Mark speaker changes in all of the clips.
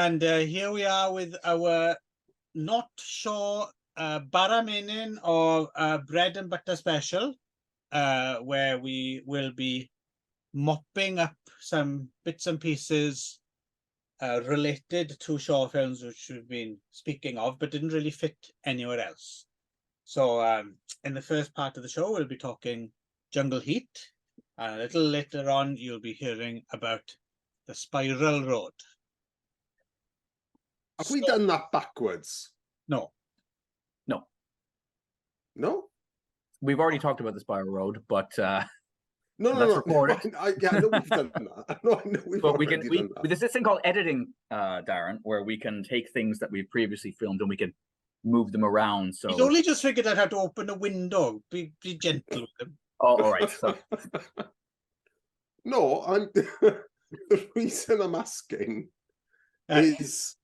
Speaker 1: And here we are with our not sure baramenin or bread and butter special, where we will be mopping up some bits and pieces related to Shaw films, which we've been speaking of, but didn't really fit anywhere else. So in the first part of the show, we'll be talking Jungle Heat. And a little later on, you'll be hearing about the Spiral Road.
Speaker 2: Have we done that backwards?
Speaker 1: No.
Speaker 2: No?
Speaker 3: We've already talked about the Spiral Road, but
Speaker 2: No.
Speaker 3: record it.
Speaker 2: I know we've done that. I know we've
Speaker 3: but
Speaker 2: already done that.
Speaker 3: There's this thing called editing, Darren, where we can take things that we've previously filmed and we can move them around. So
Speaker 1: He's only just figured out how to open a window. Be gentle with him.
Speaker 3: Oh, all right. So
Speaker 2: No, the reason I'm asking is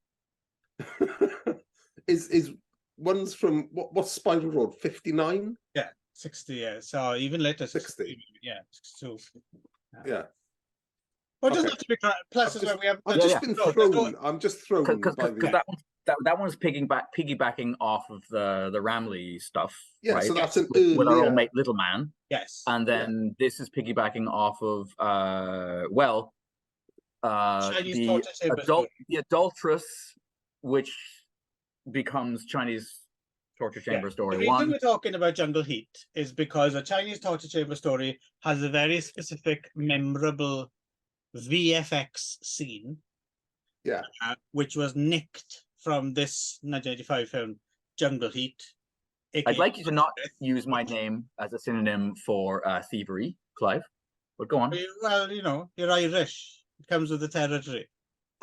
Speaker 2: one's from what's Spiral Road? 59?
Speaker 1: Yeah, 60 years. So even later,
Speaker 2: 60.
Speaker 1: Yeah, 62.
Speaker 2: Yeah.
Speaker 1: Well, it doesn't
Speaker 2: Okay.
Speaker 1: have to be plus as well. We have.
Speaker 2: I've just been thrown. I'm just thrown
Speaker 3: because
Speaker 2: by the.
Speaker 3: that one's piggybacking off of the Ramley stuff.
Speaker 2: Yeah,
Speaker 3: right?
Speaker 2: so that's an
Speaker 3: with our
Speaker 2: earlier.
Speaker 3: old mate Little Man.
Speaker 1: Yes.
Speaker 3: And then this is piggybacking off of
Speaker 1: Chinese torture chamber story.
Speaker 3: the adulteress, which becomes Chinese torture chamber story.
Speaker 1: The reason we're talking about Jungle Heat is because a Chinese torture chamber story has a very specific, memorable VFX scene.
Speaker 2: Yeah.
Speaker 1: Which was nicked from this 1985 film, Jungle Heat.
Speaker 3: I'd like you to not use my name as a synonym for thievery, Clive. But go on.
Speaker 1: Well, you know, you're Irish. It comes with the territory.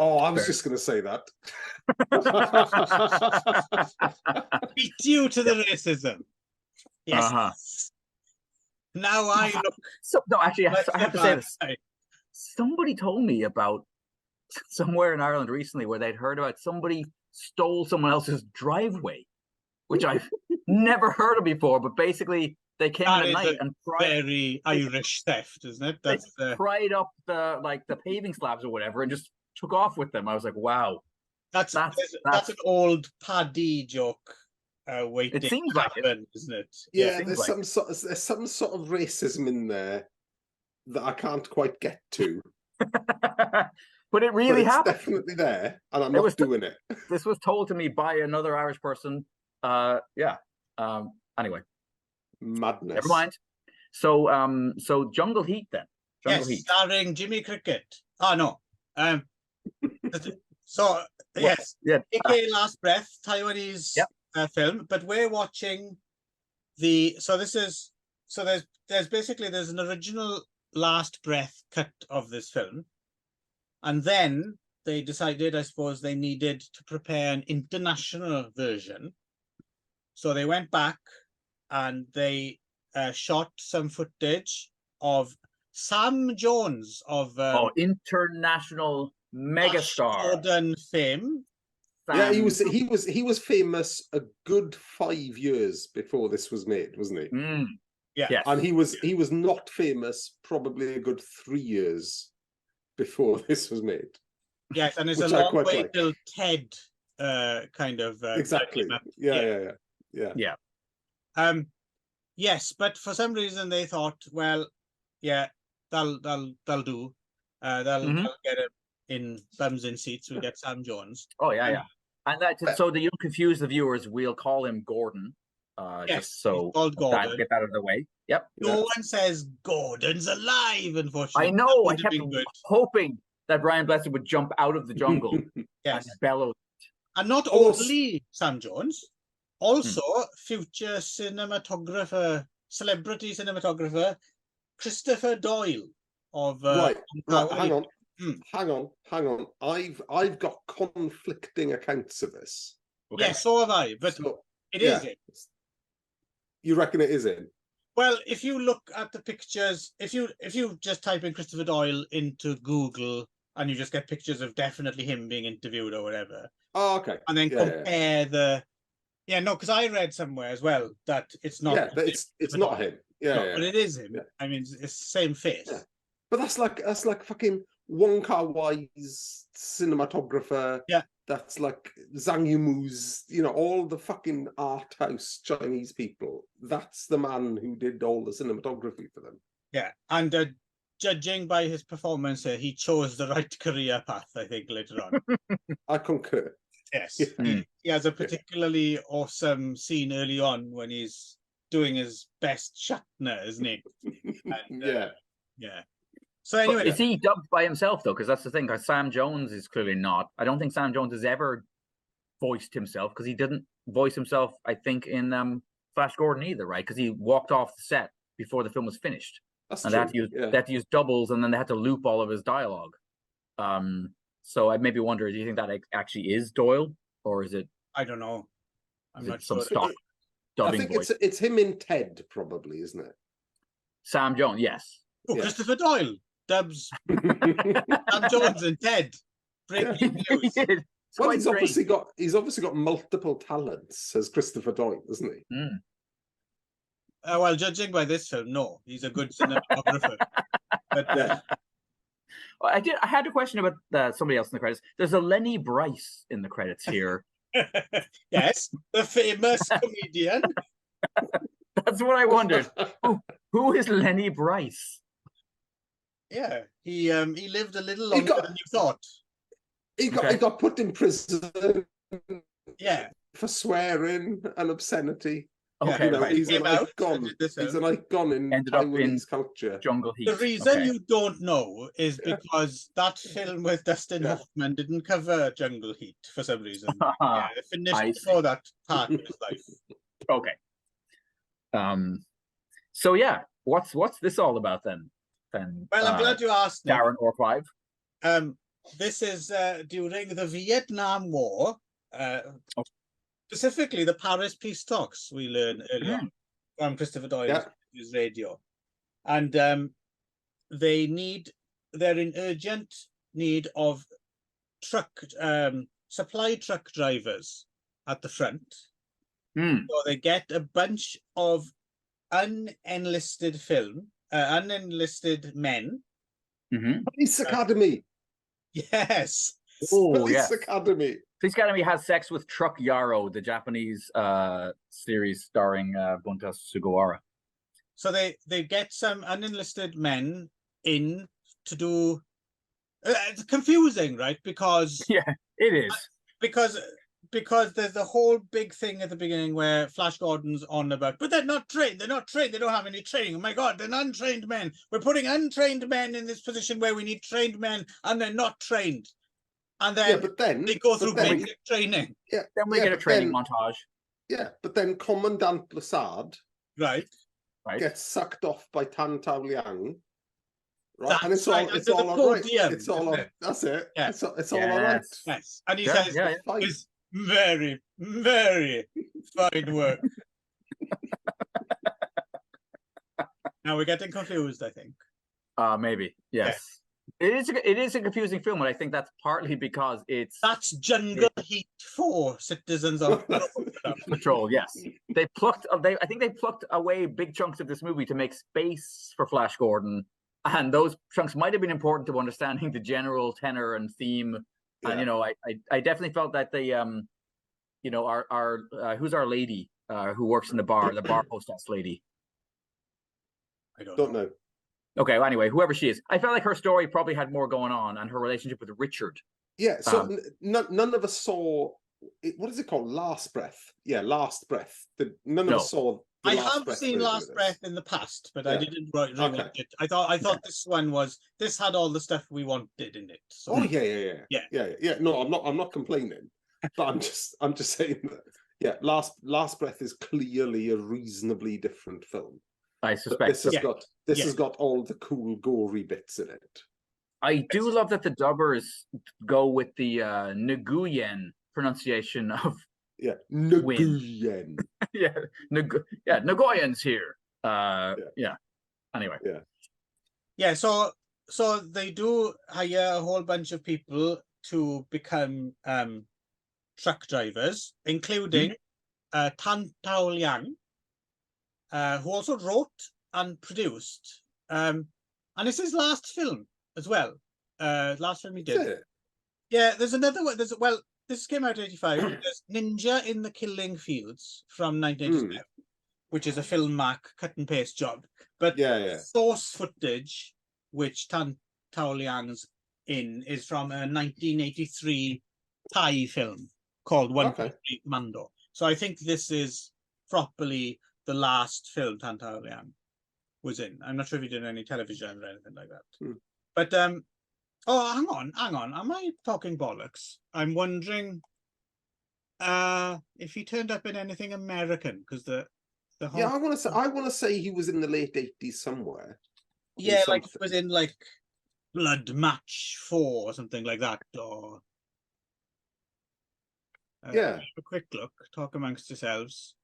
Speaker 2: Oh, I was just going to say that.
Speaker 1: Beat you to the racism. Yes.
Speaker 3: Uh-huh.
Speaker 1: Now I look.
Speaker 3: So, no, actually, I have to say this.
Speaker 1: Side.
Speaker 3: Somebody told me about somewhere in Ireland recently where they'd heard about somebody stole someone else's driveway, which I've never heard of before. But basically, they came in at night and
Speaker 1: very Irish theft, isn't it? That's
Speaker 3: pried up the paving slabs or whatever and just took off with them. I was like, wow,
Speaker 1: that's an old Paddy joke. Waiting.
Speaker 3: It seems like it,
Speaker 1: isn't it?
Speaker 2: Yeah, there's some sort of racism in there that I can't quite get to.
Speaker 3: But it really happened.
Speaker 2: It's definitely there, and I'm not doing it.
Speaker 3: This was told to me by another Irish person. Anyway.
Speaker 2: Madness.
Speaker 3: Never mind. So so Jungle Heat then. Jungle Heat.
Speaker 1: Starring Jimmy Cricket. Oh no. So yes.
Speaker 3: Yeah.
Speaker 1: AKA Last Breath, Taiwanese film, but we're watching there's an original Last Breath cut of this film. And then they decided, I suppose, they needed to prepare an international version. So they went back and they shot some footage of Sam Jones of
Speaker 3: international megastar
Speaker 1: Jordan fame.
Speaker 2: Yeah, he was famous a good 5 years before this was made, wasn't he?
Speaker 1: Yeah,
Speaker 3: yes.
Speaker 2: And he was not famous probably a good 3 years before this was made.
Speaker 1: Yes, and it's a long way till Ted kind of
Speaker 2: exactly. Yeah.
Speaker 1: Yes, but for some reason they thought, well, yeah, they'll do. They'll get it in bums in seats. We'll get Sam Jones.
Speaker 3: Oh yeah. And so that you don't confuse the viewers, we'll call him Gordon. Just so
Speaker 1: Gordon.
Speaker 3: Get that out of the way. Yep.
Speaker 1: No one says Gordon's alive, unfortunately.
Speaker 3: I know. I kept hoping that Brian Blessed would jump out of the jungle and bellow.
Speaker 1: And not only Sam Jones, also future celebrity cinematographer Christopher Doyle of
Speaker 2: right. Hang on. I've got conflicting accounts of this.
Speaker 1: Okay. Yes, so have I. But it is it.
Speaker 2: You reckon it is in?
Speaker 1: Well, if you look at the pictures, if you just type in Christopher Doyle into Google and you just get pictures of definitely him being interviewed or whatever.
Speaker 2: Oh, okay.
Speaker 1: And then compare because I read somewhere as well that it's not.
Speaker 2: Yeah, it's not him. Yeah,
Speaker 1: but it is him. Yeah. I mean, it's the same face.
Speaker 2: Yeah. But that's like fucking Wong Kar-wai's cinematographer.
Speaker 1: Yeah.
Speaker 2: That's like Zhang Yimou's, all the fucking art house Chinese people. That's the man who did all the cinematography for them.
Speaker 1: Yeah, and judging by his performance here, he chose the right career path, I think, later on.
Speaker 2: I concur.
Speaker 1: Yes,
Speaker 2: Yeah.
Speaker 1: he has a particularly awesome scene early on when he's doing his best Shatner, isn't he? And,
Speaker 2: Yeah.
Speaker 1: yeah. So anyway,
Speaker 3: Is he dubbed by himself though? Because that's the thing. Because Sam Jones is clearly not. I don't think Sam Jones has ever voiced himself because he didn't voice himself. I think in Flash Gordon either, right? Because he walked off the set before the film was finished,
Speaker 2: That's
Speaker 3: and
Speaker 2: true.
Speaker 3: they had to use doubles, and then they had to loop all of his dialogue. So I maybe wonder, do you think that actually is Doyle, or is it?
Speaker 1: I don't know. I'm not
Speaker 3: some
Speaker 1: sure.
Speaker 3: stock dubbing
Speaker 2: I think
Speaker 3: voice.
Speaker 2: it's him in Ted, probably, isn't it?
Speaker 3: Sam Jones, yes.
Speaker 1: Oh,
Speaker 2: Yeah.
Speaker 1: Christopher Doyle dubs Sam Jones and Ted. Breaking news.
Speaker 3: It's
Speaker 2: Well,
Speaker 3: quite
Speaker 2: he's
Speaker 3: strange.
Speaker 2: obviously got multiple talents as Christopher Doyle, isn't he?
Speaker 3: Mm.
Speaker 1: Well, judging by this film, no, he's a good cinematographer. But
Speaker 3: I had a question about somebody else in the credits. There's a Lenny Bryce in the credits here.
Speaker 1: yes, the famous comedian.
Speaker 3: That's what I wondered. Who is Lenny Bryce?
Speaker 1: Yeah, he lived a little longer than you thought.
Speaker 2: He got put in prison.
Speaker 1: Yeah,
Speaker 2: for swearing and obscenity.
Speaker 3: Okay, right.
Speaker 2: He's an icon. He's an icon in
Speaker 3: Ended up
Speaker 2: Taiwanese
Speaker 3: in
Speaker 2: culture.
Speaker 3: Jungle Heat.
Speaker 1: the reason you don't know is because that film with Dustin Hoffman didn't cover Jungle Heat for some reason. Yeah, it finished before that part of his life.
Speaker 3: Okay. So yeah, what's this all about then?
Speaker 1: Well, I'm glad you asked, Nick.
Speaker 3: Darren or Clive.
Speaker 1: This is during the Vietnam War, specifically the Paris peace talks. We learn early on from Christopher Doyle's radio, and they're in urgent need of supply truck drivers at the front. So they get a bunch of unenlisted men.
Speaker 2: Police Academy.
Speaker 1: Yes.
Speaker 2: Police Academy.
Speaker 3: Police Academy has sex with Truck Yarrow, the Japanese series starring Bunta Sugawara.
Speaker 1: So they get some unenlisted men in to do. It's confusing, right? Because
Speaker 3: it is.
Speaker 1: Because there's the whole big thing at the beginning where Flash Gordon's on about, but they're not trained. They don't have any training. Oh my God, they're untrained men. We're putting untrained men in this position where we need trained men, and they're not trained. And then, they go through basic training.
Speaker 3: Yeah, then we get a training montage.
Speaker 2: Yeah, but then Commandant Lassard gets sucked off by Tan Tao Liang. Right, and it's all right. It's all all right. It's all all. That's it. Yeah. It's all all right.
Speaker 1: Yes, and he says it's very, very fine work. Now we're getting confused, I think.
Speaker 3: Maybe, yes. Yeah. It is a confusing film, and I think that's partly because
Speaker 1: that's Jungle Heat for Citizens of
Speaker 3: Patrol. Yes, I think they plucked away big chunks of this movie to make space for Flash Gordon, and those chunks might have been important to understanding the general tenor and theme. Yeah. And I definitely felt that they our who's our lady who works in the bar hostess lady.
Speaker 2: I don't know.
Speaker 3: Okay, well, anyway, whoever she is, I felt like her story probably had more going on, and her relationship with Richard.
Speaker 2: Yeah, so none of us saw what is it called? Last Breath. Yeah, Last Breath. None of us saw.
Speaker 1: I have seen Last Breath in the past, but I didn't rewatch it. I thought this one had all the stuff we wanted in it. So.
Speaker 2: Oh yeah. No, I'm not complaining, but I'm just saying that Last Breath is clearly a reasonably different film.
Speaker 3: I suspect
Speaker 2: this has got all the cool gory bits in it.
Speaker 3: I do love that the dubbers go with the Nguyen pronunciation of
Speaker 2: Nguyen.
Speaker 3: Nguyen's here. Anyway.
Speaker 1: So they do hire a whole bunch of people to become truck drivers, including Tan Tao Liang, who also wrote and produced, and it's his last film as well. Last film he did. Yeah, there's another one. This came out in 85. There's Ninja in the Killing Fields from 1987, which is a film mark cut and paste job. But source footage, which Tan Tao Liang's in, is from a 1983 Thai film called One Complete Mando. So I think this is properly the last film Tan Tao Liang was in. I'm not sure if he did any television or anything like that. But oh, hang on. Am I talking bollocks? I'm wondering if he turned up in anything American, because the whole...
Speaker 2: Yeah, I want to say he was in the late 80s somewhere.
Speaker 1: Yeah, like he was in like Blood Match 4 or something like that, or
Speaker 2: yeah.
Speaker 1: A quick look, talk amongst yourselves.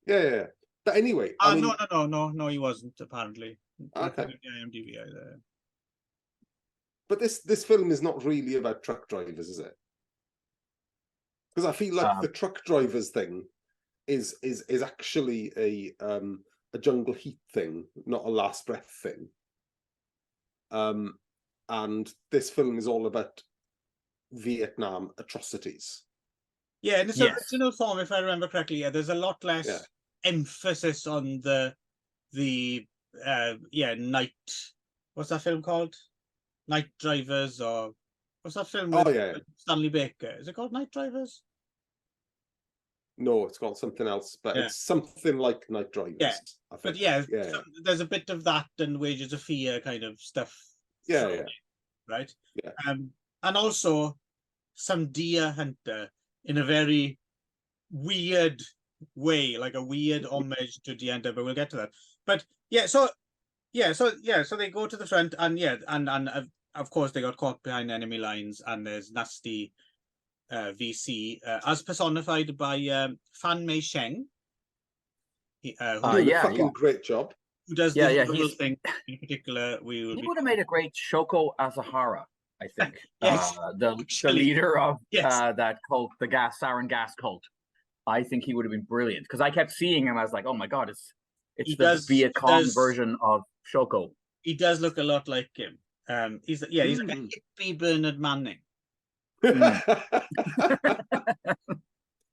Speaker 2: Yeah. But anyway,
Speaker 1: no, he wasn't apparently.
Speaker 2: Okay.
Speaker 1: IMDb either.
Speaker 2: But this film is not really about truck drivers, is it? Because I feel like the truck drivers thing is actually a Jungle Heat thing, not a Last Breath thing. And this film is all about Vietnam atrocities.
Speaker 1: Yeah, in its original form, if I remember correctly, there's a lot less emphasis on the night. What's that film called? Night Drivers, or what's that film with Stanley Baker? Is it called Night Drivers?
Speaker 2: No, it's called something else, but it's something like Night Drivers.
Speaker 1: Yeah,
Speaker 2: I think.
Speaker 1: But there's a bit of that and Wages of Fear kind of stuff. Right.
Speaker 2: Yeah.
Speaker 1: And also some deer hunter in a very weird way, like a weird homage to deer hunter, but we'll get to that. But so they go to the front, and of course they got caught behind enemy lines, and there's nasty VC as personified by Fan Mei Sheng.
Speaker 2: Great job.
Speaker 1: Who does the little thing in particular? He
Speaker 3: would have made a great Shoko Asahara, I think. The leader of that cult, the sarin gas cult. I think he would have been brilliant, because I kept seeing him. I was like, oh my god, it's the Viet Cong version of Shoko.
Speaker 1: He does look a lot like him. He's like a hippie Bernard Manning.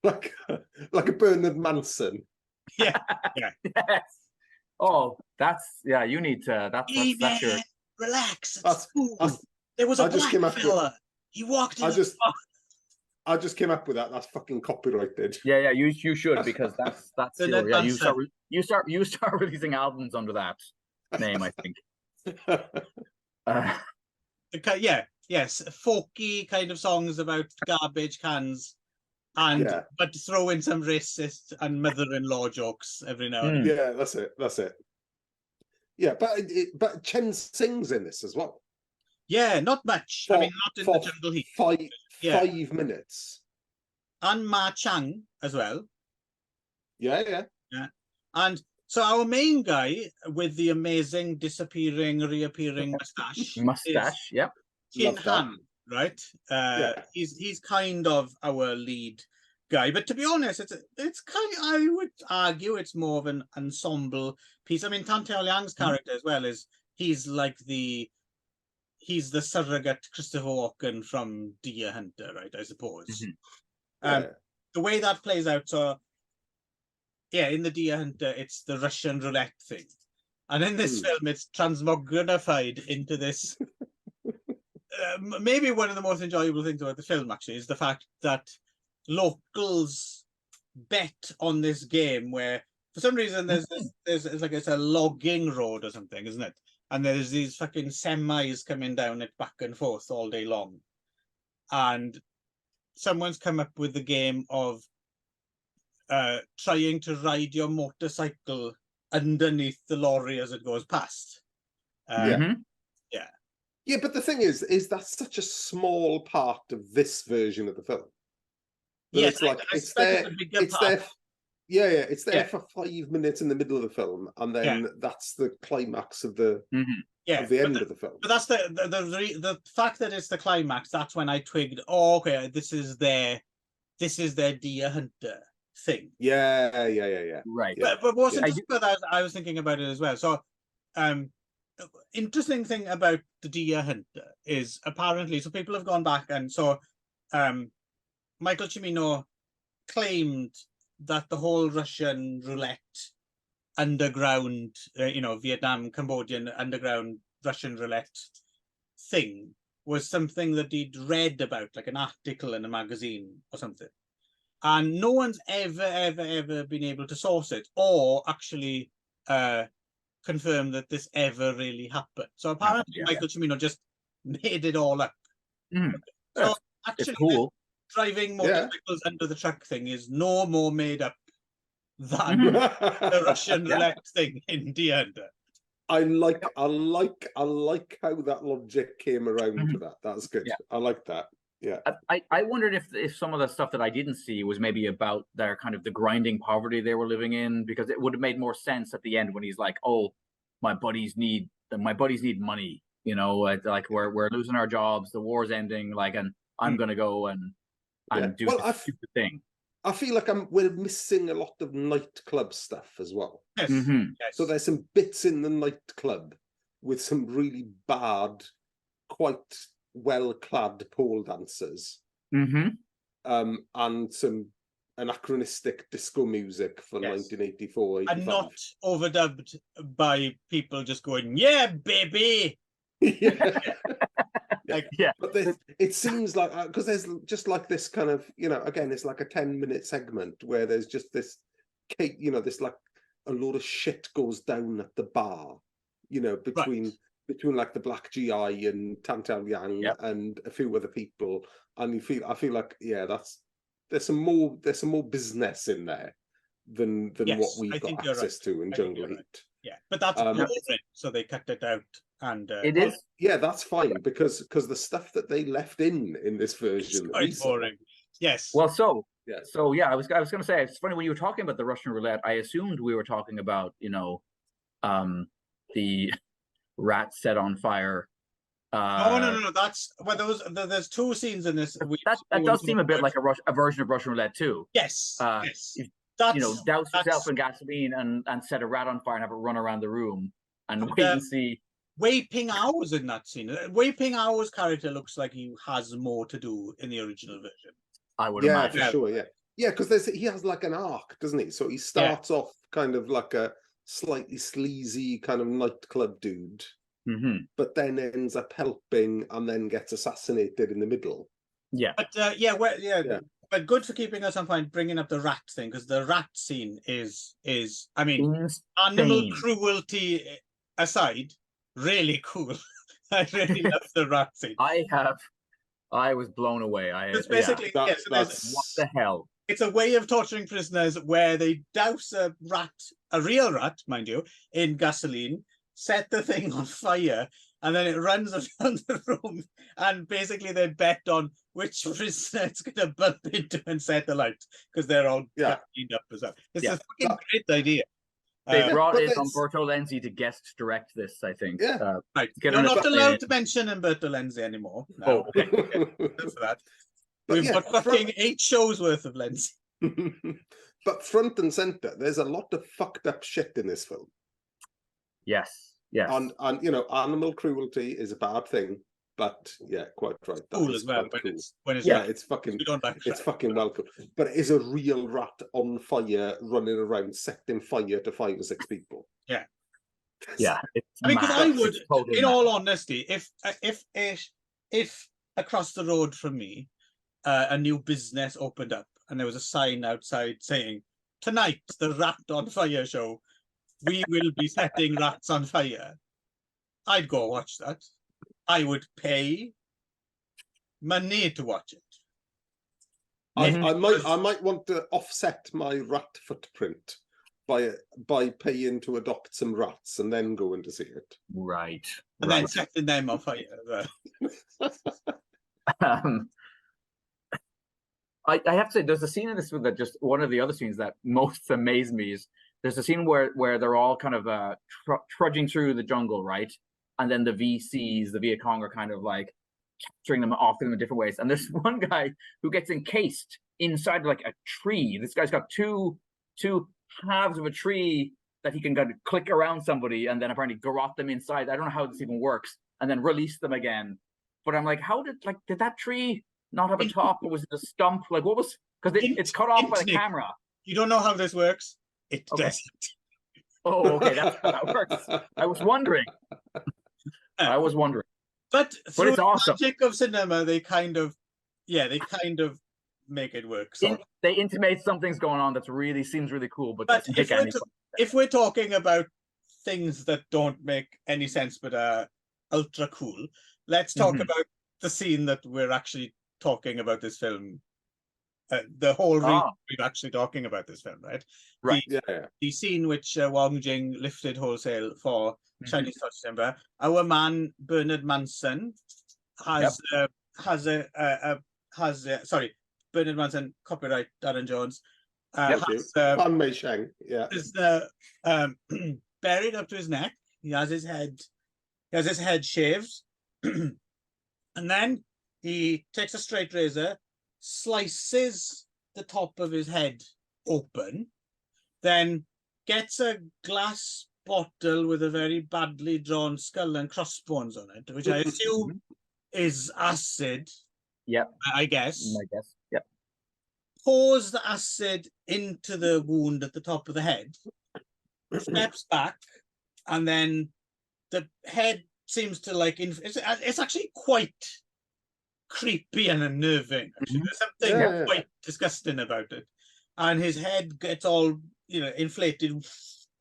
Speaker 2: like a Bernard Manson.
Speaker 1: Yeah.
Speaker 3: Yes. Oh, you need to. That's your...
Speaker 1: Relax. There was a black fella. He walked in.
Speaker 2: I just came up with that. That's fucking copyrighted.
Speaker 3: Yeah. You should, because that's you start releasing albums under that name, I think.
Speaker 1: Yes, folky kind of songs about garbage cans, but throw in some racist and mother-in-law jokes every now and then.
Speaker 2: Yeah, that's it. Yeah, but Chen sings in this as well.
Speaker 1: Yeah, not much. I mean, not in the Jungle Heat.
Speaker 2: 5 minutes.
Speaker 1: And Ma Chang as well.
Speaker 2: Yeah.
Speaker 1: And so our main guy with the amazing disappearing, reappearing mustache.
Speaker 3: Yep.
Speaker 1: Chin Han, right? He's kind of our lead guy, but to be honest, it's kind of, I would argue it's more of an ensemble piece. I mean, Tan Tao Liang's character as well he's the surrogate Christopher Walken from Deer Hunter, right? I suppose. The way that plays out, so in the Deer Hunter, it's the Russian roulette thing, and in this film, it's transmogrified into this. Maybe one of the most enjoyable things about the film actually is the fact that locals bet on this game where for some reason there's like it's a logging road or something, isn't it? And there's these fucking semis coming down it back and forth all day long. And someone's come up with the game of trying to ride your motorcycle underneath the lorry as it goes past.
Speaker 2: Yeah, but the thing is that's such a small part of this version of the film.
Speaker 1: Yes,
Speaker 2: it's there for 5 minutes in the middle of the film, and then that's the climax of the end of the film.
Speaker 1: But that's the fact that it's the climax. That's when I twigged. Oh, okay, this is their Deer Hunter thing.
Speaker 2: Yeah.
Speaker 3: Right.
Speaker 1: But what's interesting about that, I was thinking about it as well. So, interesting thing about the deer hunter is apparently, so people have gone back and so Michael Cimino claimed that the whole Russian roulette underground, Vietnam, Cambodian underground Russian roulette thing was something that he'd read about, like an article in a magazine or something. And no one's ever been able to source it or actually confirm that this ever really happened. So apparently Michael Cimino just made it all up. So actually,
Speaker 3: it's cool.
Speaker 1: Driving motorcycles under the truck thing is no more made up than the Russian roulette thing in Deer Hunter.
Speaker 2: I like how that logic came around to that. That's good. I like that. Yeah.
Speaker 3: I wondered if some of the stuff that I didn't see was maybe about their kind of the grinding poverty they were living in, because it would have made more sense at the end when he's like, "Oh, my buddies need money. Like we're losing our jobs, the war's ending, like, and I'm gonna go and do this stupid thing."
Speaker 2: I feel like we're missing a lot of nightclub stuff as well.
Speaker 1: Yes.
Speaker 2: Yes. So there's some bits in the nightclub with some really bad, quite well-clad pole dancers, and some anachronistic disco music for 1984, 85.
Speaker 1: And not overdubbed by people just going, "Yeah, baby."
Speaker 2: But it seems like, because there's just like this kind of, again, it's like a 10-minute segment where there's just this, this like a load of shit goes down at the bar, between like the Black GI and Tan Tao Liang and a few other people, and I feel like there's some more business in there than what we've got access to in Jungle Heat.
Speaker 1: Yeah, but that's boring, so they cut it out. And
Speaker 3: it is,
Speaker 2: that's fine, because the stuff that they left in this version
Speaker 1: is boring. Yes.
Speaker 3: Well, I was going to say, it's funny when you were talking about the Russian roulette, I assumed we were talking about the rat set on fire.
Speaker 1: No. That's there's two scenes in this.
Speaker 3: That does seem a bit like a version of Russian roulette too.
Speaker 1: Yes.
Speaker 3: Douse yourself in gasoline and set a rat on fire and have it run around the room and wait and see.
Speaker 1: Wei Ping Ao's in that scene. Wei Ping Ao's character looks like he has more to do in the original version.
Speaker 3: I would imagine.
Speaker 2: For sure, yeah, because he has like an arc, doesn't he? So he starts off kind of like a slightly sleazy kind of nightclub dude, but then ends up helping and then gets assassinated in the middle.
Speaker 3: Yeah,
Speaker 1: but but good for keeping us on point, bringing up the rat thing, because the rat scene is I mean,
Speaker 3: insane.
Speaker 1: Animal cruelty aside, really cool. I really love the rat scene.
Speaker 3: I was blown away.
Speaker 1: It's basically
Speaker 3: what the hell?
Speaker 1: It's a way of torturing prisoners where they douse a real rat, mind you, in gasoline, set the thing on fire, and then it runs around the room, and basically they bet on which prisoner it's going to bump into and set the light, because they're all cleaned up as well. It's a fucking great idea.
Speaker 3: They brought in Umberto Lenzi to guest direct this, I think.
Speaker 2: Yeah.
Speaker 1: Right. You're not allowed to mention Umberto Lenzi anymore. No.
Speaker 3: Oh, okay.
Speaker 1: That's for that. We've got fucking 8 shows worth of Lenzi.
Speaker 2: But front and center, there's a lot of fucked up shit in this film.
Speaker 3: Yes.
Speaker 2: And animal cruelty is a bad thing, but quite right.
Speaker 1: Cool as well. When it's
Speaker 2: it's fucking welcome. But it is a real rat on fire running around setting fire to 5 or 6 people.
Speaker 1: Yeah.
Speaker 3: Because
Speaker 1: I would, in all honesty, if across the road from me, a new business opened up and there was a sign outside saying, "Tonight, the Rat on Fire show, we will be setting rats on fire," I'd go watch that. I would pay money to watch it.
Speaker 2: I might want to offset my rat footprint by paying to adopt some rats and then going to see it.
Speaker 3: Right.
Speaker 1: And then setting them on fire.
Speaker 3: I have to say, there's a scene in this that just one of the other scenes that most amazed me is there's a scene where they're all kind of trudging through the jungle, right? And then the VCs, the Viet Cong, are kind of like capturing them off them in different ways. And there's one guy who gets encased inside like a tree. This guy's got two halves of a tree that he can kind of click around somebody and then apparently garrot them inside. I don't know how this even works, and then release them again. But I'm like, how did that tree not have a top, or was it a stump? Like, what was, because it's cut off by the camera.
Speaker 1: You don't know how this works. It doesn't.
Speaker 3: Oh, okay, that's how that works. I was wondering.
Speaker 1: But through
Speaker 3: it's awesome.
Speaker 1: The magic of cinema, they kind of make it work. So
Speaker 3: they intimate something's going on that really seems really cool, but
Speaker 1: if we're talking about things that don't make any sense but are ultra cool, let's talk about the scene that we're actually talking about this film. The whole reason we're actually talking about this film, right?
Speaker 3: Right.
Speaker 1: The scene which Wong Jing lifted wholesale for Chinese Touch Timber. Our man Bernard Manson has Bernard Manson, copyright Darren Jones.
Speaker 2: Fan Mei Sheng,
Speaker 1: is buried up to his neck. He has his head shaved, and then he takes a straight razor, slices the top of his head open, then gets a glass bottle with a very badly drawn skull and crossbones on it, which I assume is acid.
Speaker 3: Yep.
Speaker 1: I guess.
Speaker 3: Yep.
Speaker 1: Pours the acid into the wound at the top of the head, steps back, and then the head seems to it's actually quite creepy and unnerving. Actually. There's something quite disgusting about it. And his head gets all, inflated.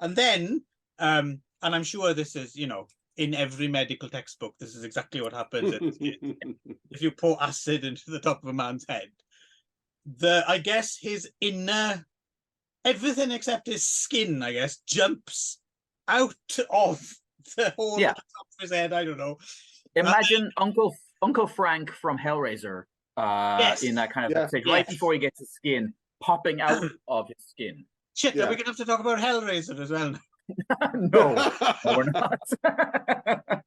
Speaker 1: And then, and I'm sure this is, in every medical textbook, this is exactly what happens if you pour acid into the top of a man's head. I guess his inner, everything except his skin, I guess, jumps out of the whole top of his head. I don't know.
Speaker 3: Imagine Uncle Frank from Hellraiser in that kind of stage, right before he gets his skin popping out of his skin.
Speaker 1: Shit, are we going to have to talk about Hellraiser as well?
Speaker 3: No, we're not.
Speaker 2: I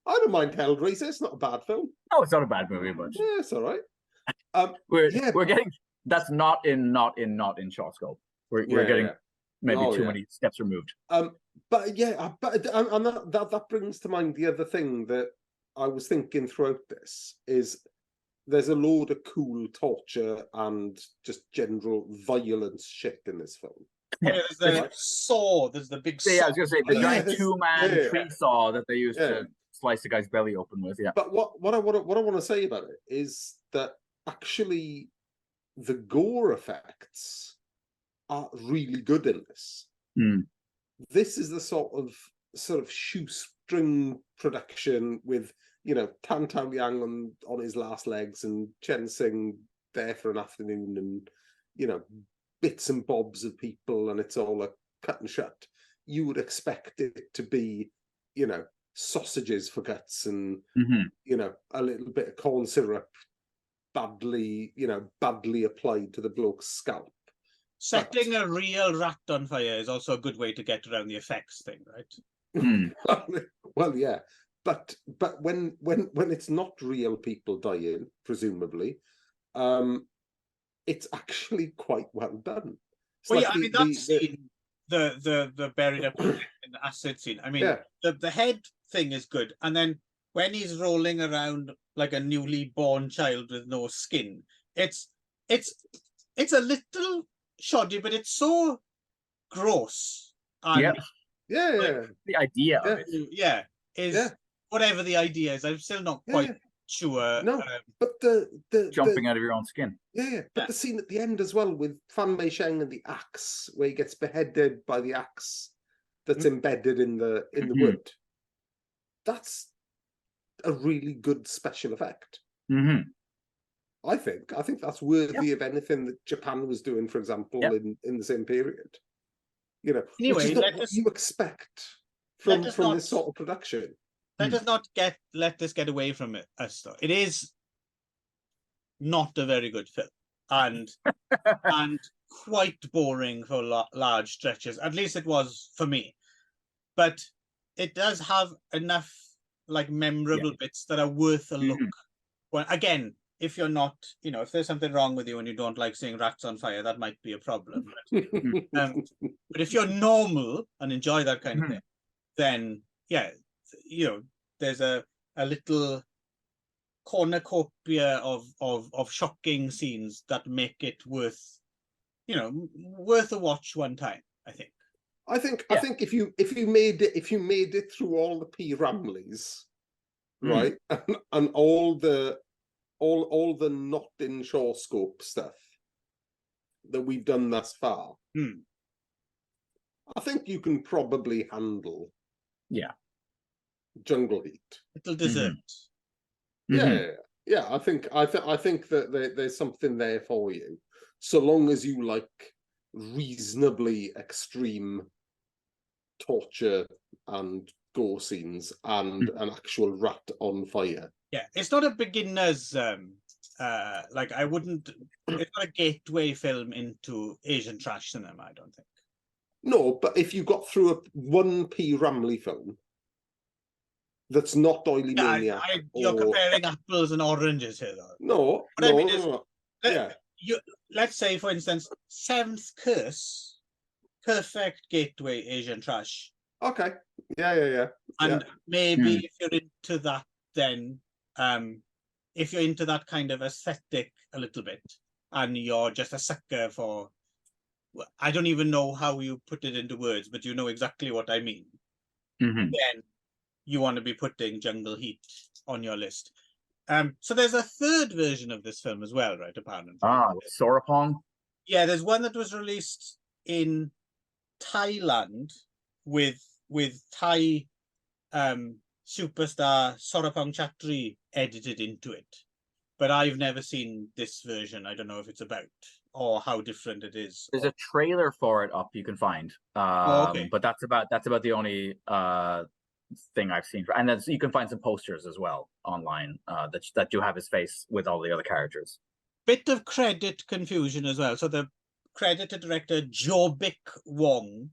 Speaker 2: don't mind Hellraiser. It's not a bad film.
Speaker 3: No, it's not a bad movie, but
Speaker 2: yeah, it's all right.
Speaker 3: We're getting that's not in ShawScope. We're getting maybe too many steps removed.
Speaker 2: And that brings to mind the other thing that I was thinking throughout this is there's a load of cool torture and just general violence shit in this film.
Speaker 1: There's the saw. There's the big saw.
Speaker 3: I was going to say the giant 2-man tree saw that they used to slice the guy's belly open with. Yeah.
Speaker 2: But what I want to say about it is that actually the gore effects are really good in this. This is the sort of shoestring production with Tan Tao Liang on his last legs and Chen Sing there for an afternoon and bits and bobs of people, and it's all a cut and shut. You would expect it to be sausages for guts and a little bit of corn syrup badly applied to the bloke's scalp.
Speaker 1: Setting a real rat on fire is also a good way to get around the effects thing, right?
Speaker 2: Well, yeah. But when it's not real people dying, presumably, it's actually quite well done.
Speaker 1: That scene, the buried up in the acid scene. I mean, the head thing is good, and then when he's rolling around like a newly born child with no skin, it's a little shoddy, but it's so gross. And
Speaker 3: the idea of
Speaker 1: it whatever the idea is. I'm still not quite sure.
Speaker 2: No, but the
Speaker 3: jumping out of your own skin.
Speaker 2: But the scene at the end as well with Fan Mei Sheng and the axe, where he gets beheaded by the axe that's embedded in the wood. That's a really good special effect. I think that's worthy of anything that Japan was doing, for example, in the same period. Anyway, which is not what you expect from this sort of production.
Speaker 1: Let us not let this get away from us, though. It is not a very good film, and quite boring for large stretches. At least it was for me. But it does have enough memorable bits that are worth a look. Well, again, if you're not, if there's something wrong with you and you don't like seeing rats on fire, that might be a problem. But if you're normal and enjoy that kind of thing, then yeah, there's a little cornucopia of shocking scenes that make it worth a watch one time, I think.
Speaker 2: I think if you made it through all the P. Ramleys, right, and all the not in ShawScope stuff that we've done thus far, I think you can probably handle Jungle Heat.
Speaker 1: Little dessert.
Speaker 2: Yeah. I think that there's something there for you, so long as you like reasonably extreme torture and gore scenes and an actual rat on fire.
Speaker 1: Yeah, it's not a beginner's like I wouldn't. It's not a gateway film into Asian trash cinema, I don't think.
Speaker 2: No, but if you got through one P. Ramley film that's not Oily Maniac,
Speaker 1: you're comparing apples and oranges here, though.
Speaker 2: No.
Speaker 1: Let's say, for instance, Seventh Curse, perfect gateway Asian trash.
Speaker 2: Okay. Yeah.
Speaker 1: And maybe if you're into that, then if you're into that kind of aesthetic a little bit, and you're just a sucker for, I don't even know how you put it into words, but you know exactly what I mean. Then you want to be putting Jungle Heat on your list. So there's a third version of this film as well, right? Apparently.
Speaker 3: Sorapong.
Speaker 1: Yeah, there's one that was released in Thailand with Thai superstar Sorapong Chatri edited into it, but I've never seen this version. I don't know if it's about or how different it is.
Speaker 3: There's a trailer for it up you can find, but that's about the only thing I've seen. And then you can find some posters as well online that do have his face with all the other characters.
Speaker 1: Bit of credit confusion as well. So the credited director Jobik Wong,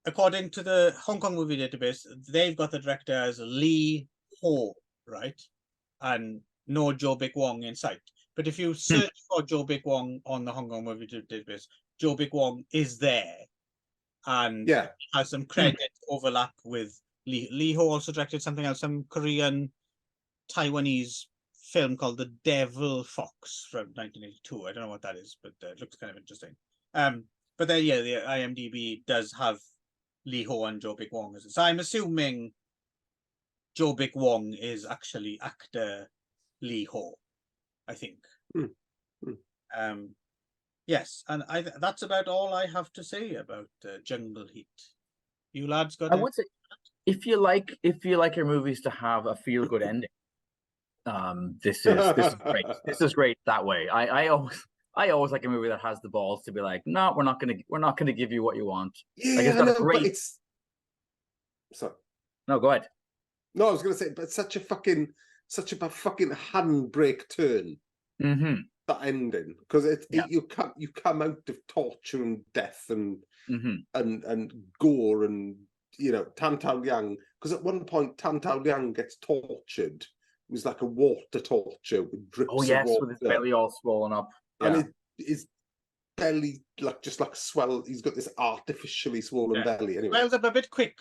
Speaker 1: according to the Hong Kong Movie Database, they've got the director as Lee Ho, right? And no Jobik Wong in sight. But if you search for Jobik Wong on the Hong Kong Movie Database, Jobik Wong is there. And has some credit overlap with Lee. Lee Ho also directed something else, some Korean Taiwanese film called The Devil Fox from 1982. I don't know what that is, but it looks kind of interesting. But then, the IMDb does have Lee Ho and Jobik Wong. So I'm assuming Jobik Wong is actually actor Lee Ho, I think. Yes, and that's about all I have to say about Jungle Heat. You lads got?
Speaker 3: I would say, if you like your movies to have a feel good ending, this is great. This is great that way. I always like a movie that has the balls to be like, no, we're not gonna give you what you want.
Speaker 2: Yeah,
Speaker 3: like,
Speaker 2: I know, but it's. Sorry.
Speaker 3: No, go ahead.
Speaker 2: No, I was gonna say, but it's such a fucking handbrake turn. That ending, because you come out of torture and death and gore and Tan Tao Liang, because at one point Tan Tao Liang gets tortured. It was like a water torture with drips of water.
Speaker 3: With his belly all swollen up,
Speaker 2: and his belly just swell. He's got this artificially swollen belly. Anyway,
Speaker 1: swells up a bit quick.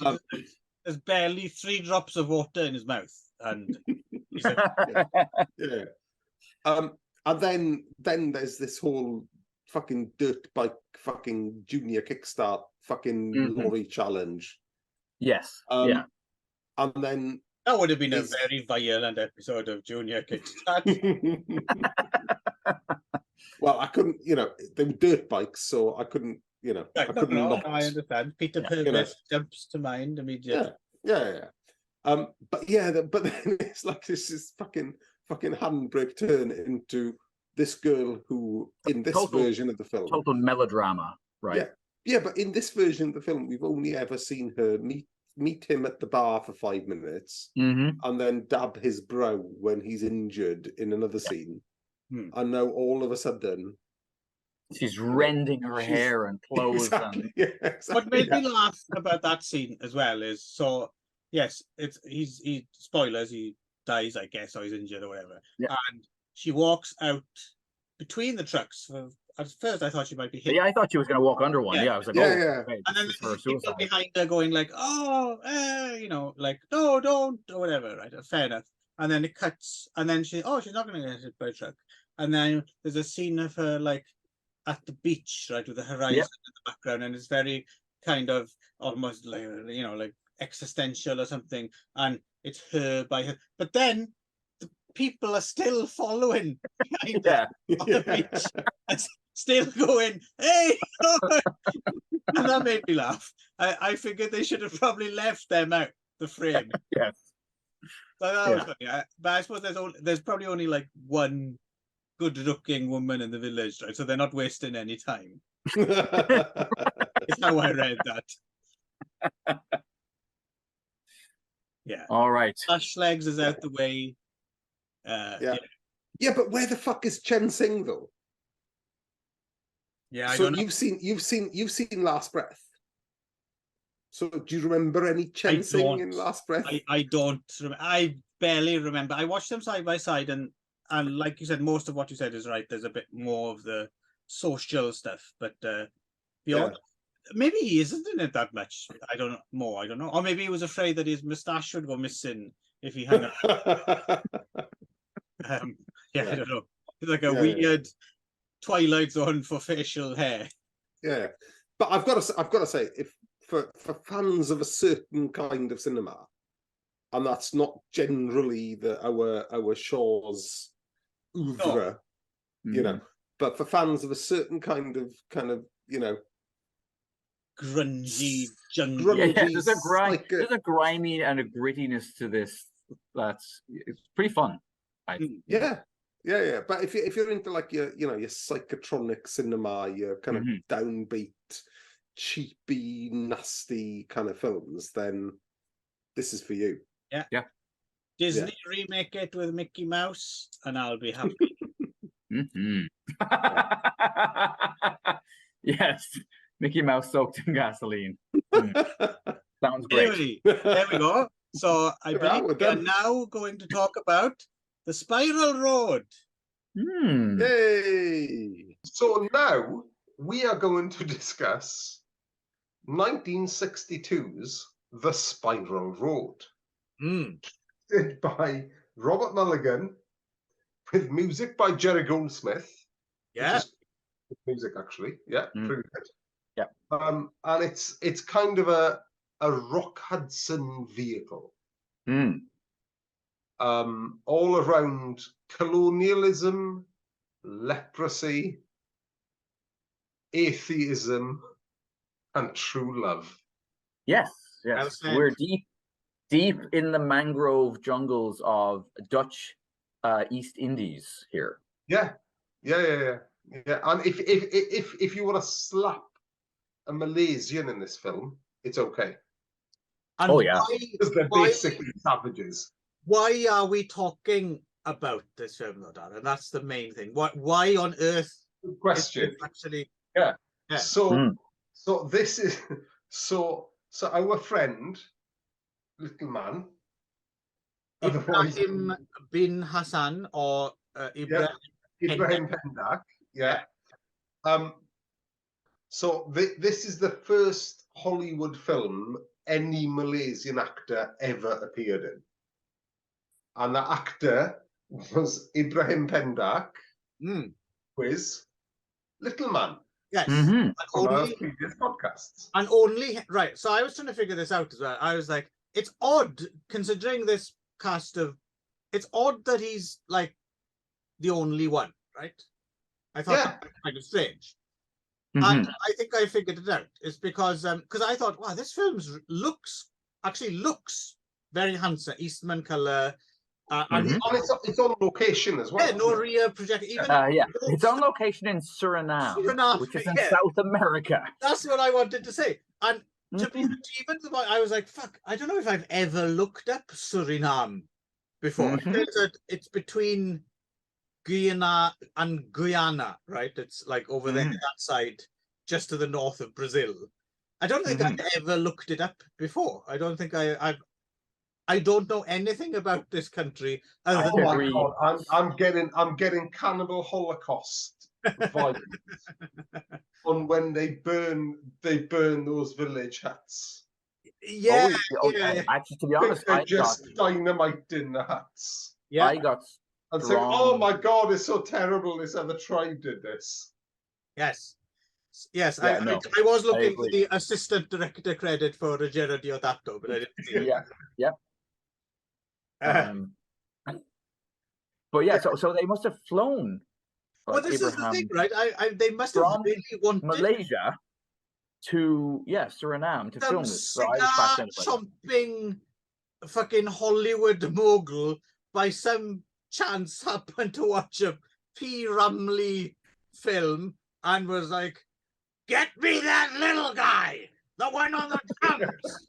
Speaker 1: There's barely 3 drops of water in his mouth, and he's like,
Speaker 2: and then there's this whole fucking dirt bike fucking junior kickstart fucking lorry challenge.
Speaker 3: Yes.
Speaker 2: And then
Speaker 1: that would have been a very violent episode of Junior Kickstart.
Speaker 2: Well, I couldn't, they were dirt bikes, so I couldn't, I couldn't not.
Speaker 1: I understand. Peter Purvis jumps to mind immediately.
Speaker 2: Yeah. But then it's like this is fucking handbrake turn into this girl who, in this version of the film,
Speaker 3: total melodrama, right?
Speaker 2: Yeah, but in this version of the film, we've only ever seen her meet him at the bar for 5 minutes, and then dab his brow when he's injured in another scene, and now all of a sudden
Speaker 3: she's rending her hair and clothes.
Speaker 1: What made me laugh about that scene as well is, so yes, he's spoilers. He dies, I guess, or he's injured or whatever.
Speaker 3: Yeah.
Speaker 1: And she walks out between the trucks. At first, I thought she might be hit.
Speaker 3: Yeah, I thought she was going to walk under one. Yeah, I was like,
Speaker 2: yeah.
Speaker 3: Okay,
Speaker 1: and then
Speaker 3: this is
Speaker 1: there's
Speaker 3: her
Speaker 1: people
Speaker 3: suicide.
Speaker 1: behind her going like, like, no, don't, or whatever, right? Fair enough. And then it cuts, and then she's not going to get hit by a truck. And then there's a scene of her like at the beach, right, with the horizon in the background, and it's very kind of almost like, like existential or something, and it's her by her. But then the people are still following behind her on the beach, and still going, hey! And that made me laugh. I figured they should have probably left them out the frame.
Speaker 3: Yes.
Speaker 1: So that was funny. But I suppose there's probably only like one good-looking woman in the village, right? So they're not wasting any time. It's how I read that. Yeah.
Speaker 3: All right.
Speaker 1: Flash Legs is out the way.
Speaker 2: Yeah, but where the fuck is Chen Sing though?
Speaker 1: Yeah,
Speaker 2: so you've seen Last Breath. So do you remember any Chen Sing in Last Breath?
Speaker 1: I don't. I barely remember. I watched them side by side, and like you said, most of what you said is right. There's a bit more of the social stuff, but beyond, maybe he isn't in it that much. I don't know. Or maybe he was afraid that his moustache would go missing if he hung up. I don't know. It's like a weird Twilight Zone for facial hair.
Speaker 2: Yeah, but I've got to say, if for fans of a certain kind of cinema, and that's not generally our Shaw's oeuvre, but for fans of a certain kind of
Speaker 1: grungy, jungle.
Speaker 3: There's a grimy and a grittiness to this. It's pretty fun.
Speaker 2: Yeah. But if you're into like your psychotronic cinema, your kind of downbeat, cheapy, nasty kind of films, then this is for you.
Speaker 1: Yeah. Disney remake it with Mickey Mouse, and I'll be happy.
Speaker 3: Yes, Mickey Mouse soaked in gasoline. Sounds great.
Speaker 1: Anyway, there we go. So I believe we are now going to talk about The Spiral Road.
Speaker 2: Yay!
Speaker 4: So now we are going to discuss 1962's The Spiral Road. By Robert Mulligan, with music by Jerry Goldsmith.
Speaker 1: Yeah.
Speaker 4: Music, actually. Yeah, pretty good.
Speaker 3: Yeah.
Speaker 4: And it's kind of a Rock Hudson vehicle. All around colonialism, leprosy, atheism, and true love.
Speaker 3: Yes. We're deep in the mangrove jungles of Dutch East Indies here.
Speaker 4: Yeah. And if you want to slap a Malaysian in this film, it's okay.
Speaker 1: And
Speaker 4: because they're basically savages. Why
Speaker 1: are we talking about this film, though, Dan? And that's the main thing. Why on earth?
Speaker 4: Good question.
Speaker 1: Actually,
Speaker 4: yeah. So this is so our friend, little man,
Speaker 1: Ibrahim bin Hassan or
Speaker 4: Ibrahim Pendak. Yeah. So this is the first Hollywood film any Malaysian actor ever appeared in. And the actor was Ibrahim Pendak, quiz, Little Man.
Speaker 1: Yes.
Speaker 4: On our previous podcasts.
Speaker 1: And right. So I was trying to figure this out as well. I was like, it's odd considering this cast of, it's odd that he's like the only one, right? I thought that was kind of strange. And I think I figured it out. It's because I thought, wow, this film looks very handsome, Eastman color.
Speaker 4: And it's on location as well.
Speaker 1: Yeah, no rear project.
Speaker 3: It's on location in Suriname, which is in South America.
Speaker 1: That's what I wanted to say. And to be even I was like, fuck, I don't know if I've ever looked up Suriname before. It's between Guyana and Guyana, right? It's like over there, that side, just to the north of Brazil. I don't think I've ever looked it up before. I don't think I I don't know anything about this country.
Speaker 4: Oh my God, I'm getting Cannibal Holocaust vibes on when they burn those village huts.
Speaker 1: Yeah,
Speaker 3: Actually, to be honest,
Speaker 4: I just dynamite in the huts.
Speaker 1: Yeah,
Speaker 3: I got
Speaker 4: and saying, "Oh my God, it's so terrible. This other tribe did this."
Speaker 1: Yes. I was looking for the assistant director credit for Ruggero Deodato, but I didn't see it.
Speaker 3: Yeah. But yeah, so they must have flown.
Speaker 1: Well, this is the thing, right? They must have really wanted
Speaker 3: Malaysia to Suriname to film this. So I was fascinated by
Speaker 1: chomping fucking Hollywood mogul by some chance happened to watch a P. Rumley film and was like, "Get me that little guy, the one on the drums."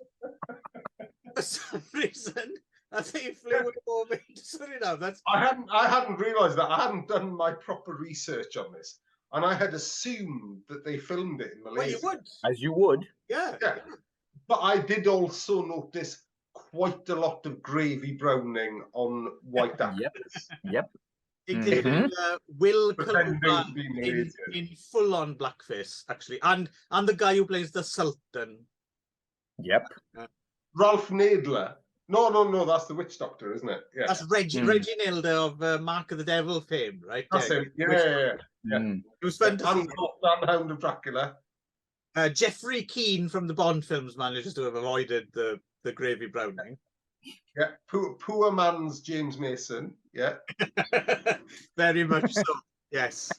Speaker 1: For some reason, I think he flew over to Suriname.
Speaker 4: I hadn't realised that. I hadn't done my proper research on this, and I had assumed that they filmed it in Malaysia.
Speaker 1: Well, you would,
Speaker 3: as you would.
Speaker 1: Yeah.
Speaker 4: But I did also notice quite a lot of gravy browning on white actors.
Speaker 3: Yep.
Speaker 1: Including Will Kilburn in full-on blackface, actually, and the guy who plays the Sultan.
Speaker 3: Yep.
Speaker 4: Ralph Nadler. No, that's the Witch Doctor, isn't it? Yeah.
Speaker 1: That's Reggie Nilder of Mark of the Devil fame, right?
Speaker 4: That's him. Yeah. It
Speaker 1: was fun to see.
Speaker 4: Hound of Dracula.
Speaker 1: Jeffrey Keane from the Bond films manages to have avoided the gravy browning.
Speaker 4: Yeah, poor man's James Mason. Yeah.
Speaker 1: Very much so. Yes.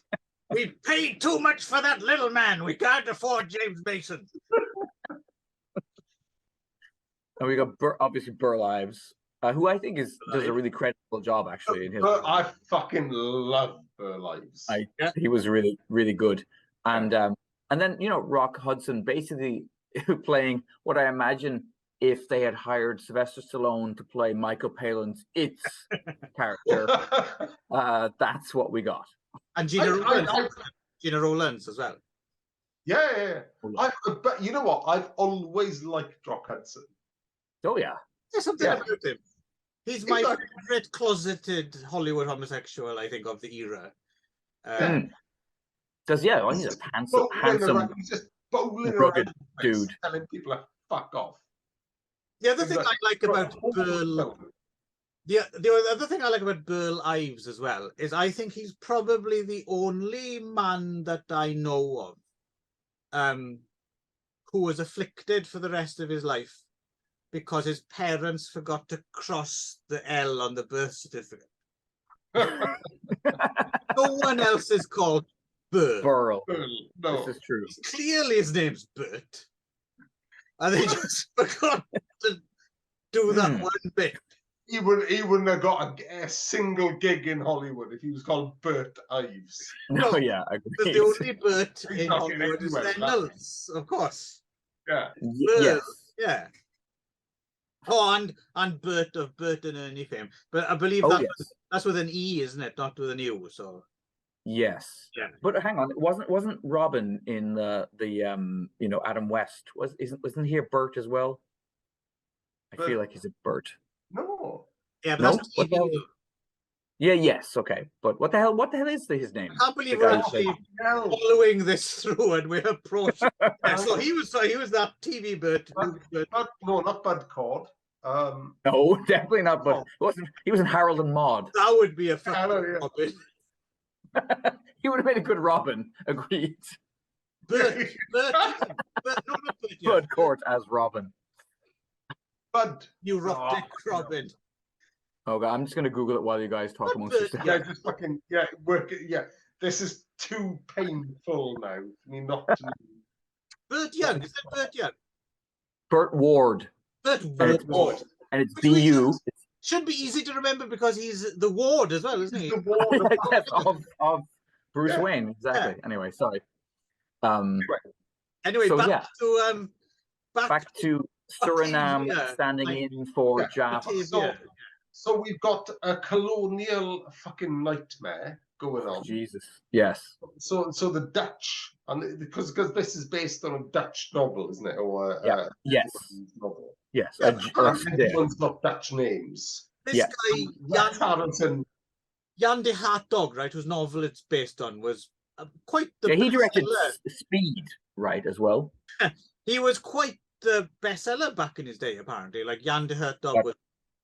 Speaker 1: We paid too much for that little man. We can't afford James Mason.
Speaker 3: And we got obviously Burl Ives, who I think does a really creditable job actually.
Speaker 4: I fucking love Burl Ives.
Speaker 3: He was really, really good. And then Rock Hudson basically playing what I imagine if they had hired Sylvester Stallone to play Michael Palin's It's character. That's what we got.
Speaker 1: And Gina Rowlands as well.
Speaker 4: Yeah. But you know what? I've always liked Rock Hudson.
Speaker 3: Oh yeah.
Speaker 1: There's something about him. He's my favorite closeted Hollywood homosexual, I think, of the era.
Speaker 3: He's a handsome,
Speaker 4: he's just bowling
Speaker 3: rugged
Speaker 4: around
Speaker 3: dude,
Speaker 4: telling people to fuck off.
Speaker 1: The other thing I like about Burl, the other thing I like about Burl Ives as well is I think he's probably the only man that I know of, who was afflicted for the rest of his life because his parents forgot to cross the L on the birth certificate. No one else is called
Speaker 3: Burl.
Speaker 4: No.
Speaker 3: This is true.
Speaker 1: Clearly his name's Bert. And they just forgot to do that one bit.
Speaker 4: He wouldn't have got a single gig in Hollywood if he was called Bert Ives.
Speaker 3: No, yeah, I agree.
Speaker 1: Because the only Bert in Hollywood is Reynolds, of course.
Speaker 4: Yeah.
Speaker 1: Yes. Yeah. Oh, and Bert of Bert and Ernie fame. But I believe that's with an E, isn't it? Not with an U, so.
Speaker 3: Yes.
Speaker 1: Yeah.
Speaker 3: But hang on, it wasn't Robin in the Adam West? Wasn't he a Bert as well? I feel like he's a Bert.
Speaker 4: No.
Speaker 1: Yeah, but that's TV.
Speaker 3: Yeah, yes, okay. But what the hell is his name?
Speaker 1: I can't believe we're actually following this through and we're approaching. So he was that TV Bert.
Speaker 4: No, not Bud Cord.
Speaker 3: No, definitely not. But he wasn't Harold and Maude.
Speaker 1: That would be a fucking Robin.
Speaker 3: He would have made a good Robin. Agreed.
Speaker 1: Bud
Speaker 3: Cord as Robin.
Speaker 4: Bud,
Speaker 1: neurotic Robin.
Speaker 3: Okay, I'm just going to Google it while you guys talk amongst yourselves.
Speaker 4: Yeah, just fucking work it. Yeah, this is too painful now for me not to.
Speaker 1: Burt Young, is that Burt Young?
Speaker 3: Burt Ward.
Speaker 1: Burt Ward.
Speaker 3: And it's BU.
Speaker 1: Should be easy to remember because he's the ward as well, isn't he?
Speaker 4: The ward
Speaker 3: yes, of Bruce Wayne, exactly. Yeah. Anyway, sorry.
Speaker 1: Anyway,
Speaker 3: so,
Speaker 1: back
Speaker 3: to Suriname standing in for Java.
Speaker 4: So we've got a colonial fucking nightmare going on.
Speaker 3: Jesus, yes.
Speaker 4: So the Dutch, and because this is based on a Dutch novel, isn't it? Or
Speaker 3: yes,
Speaker 4: novel.
Speaker 3: Yes,
Speaker 4: everyone's got Dutch names.
Speaker 1: This guy,
Speaker 4: Rex Harrison.
Speaker 1: Jan de Hartog, right, whose novel it's based on, was quite the
Speaker 3: he directed Speed, right, as well.
Speaker 1: He was quite the bestseller back in his day, apparently. Like Jan de Hartog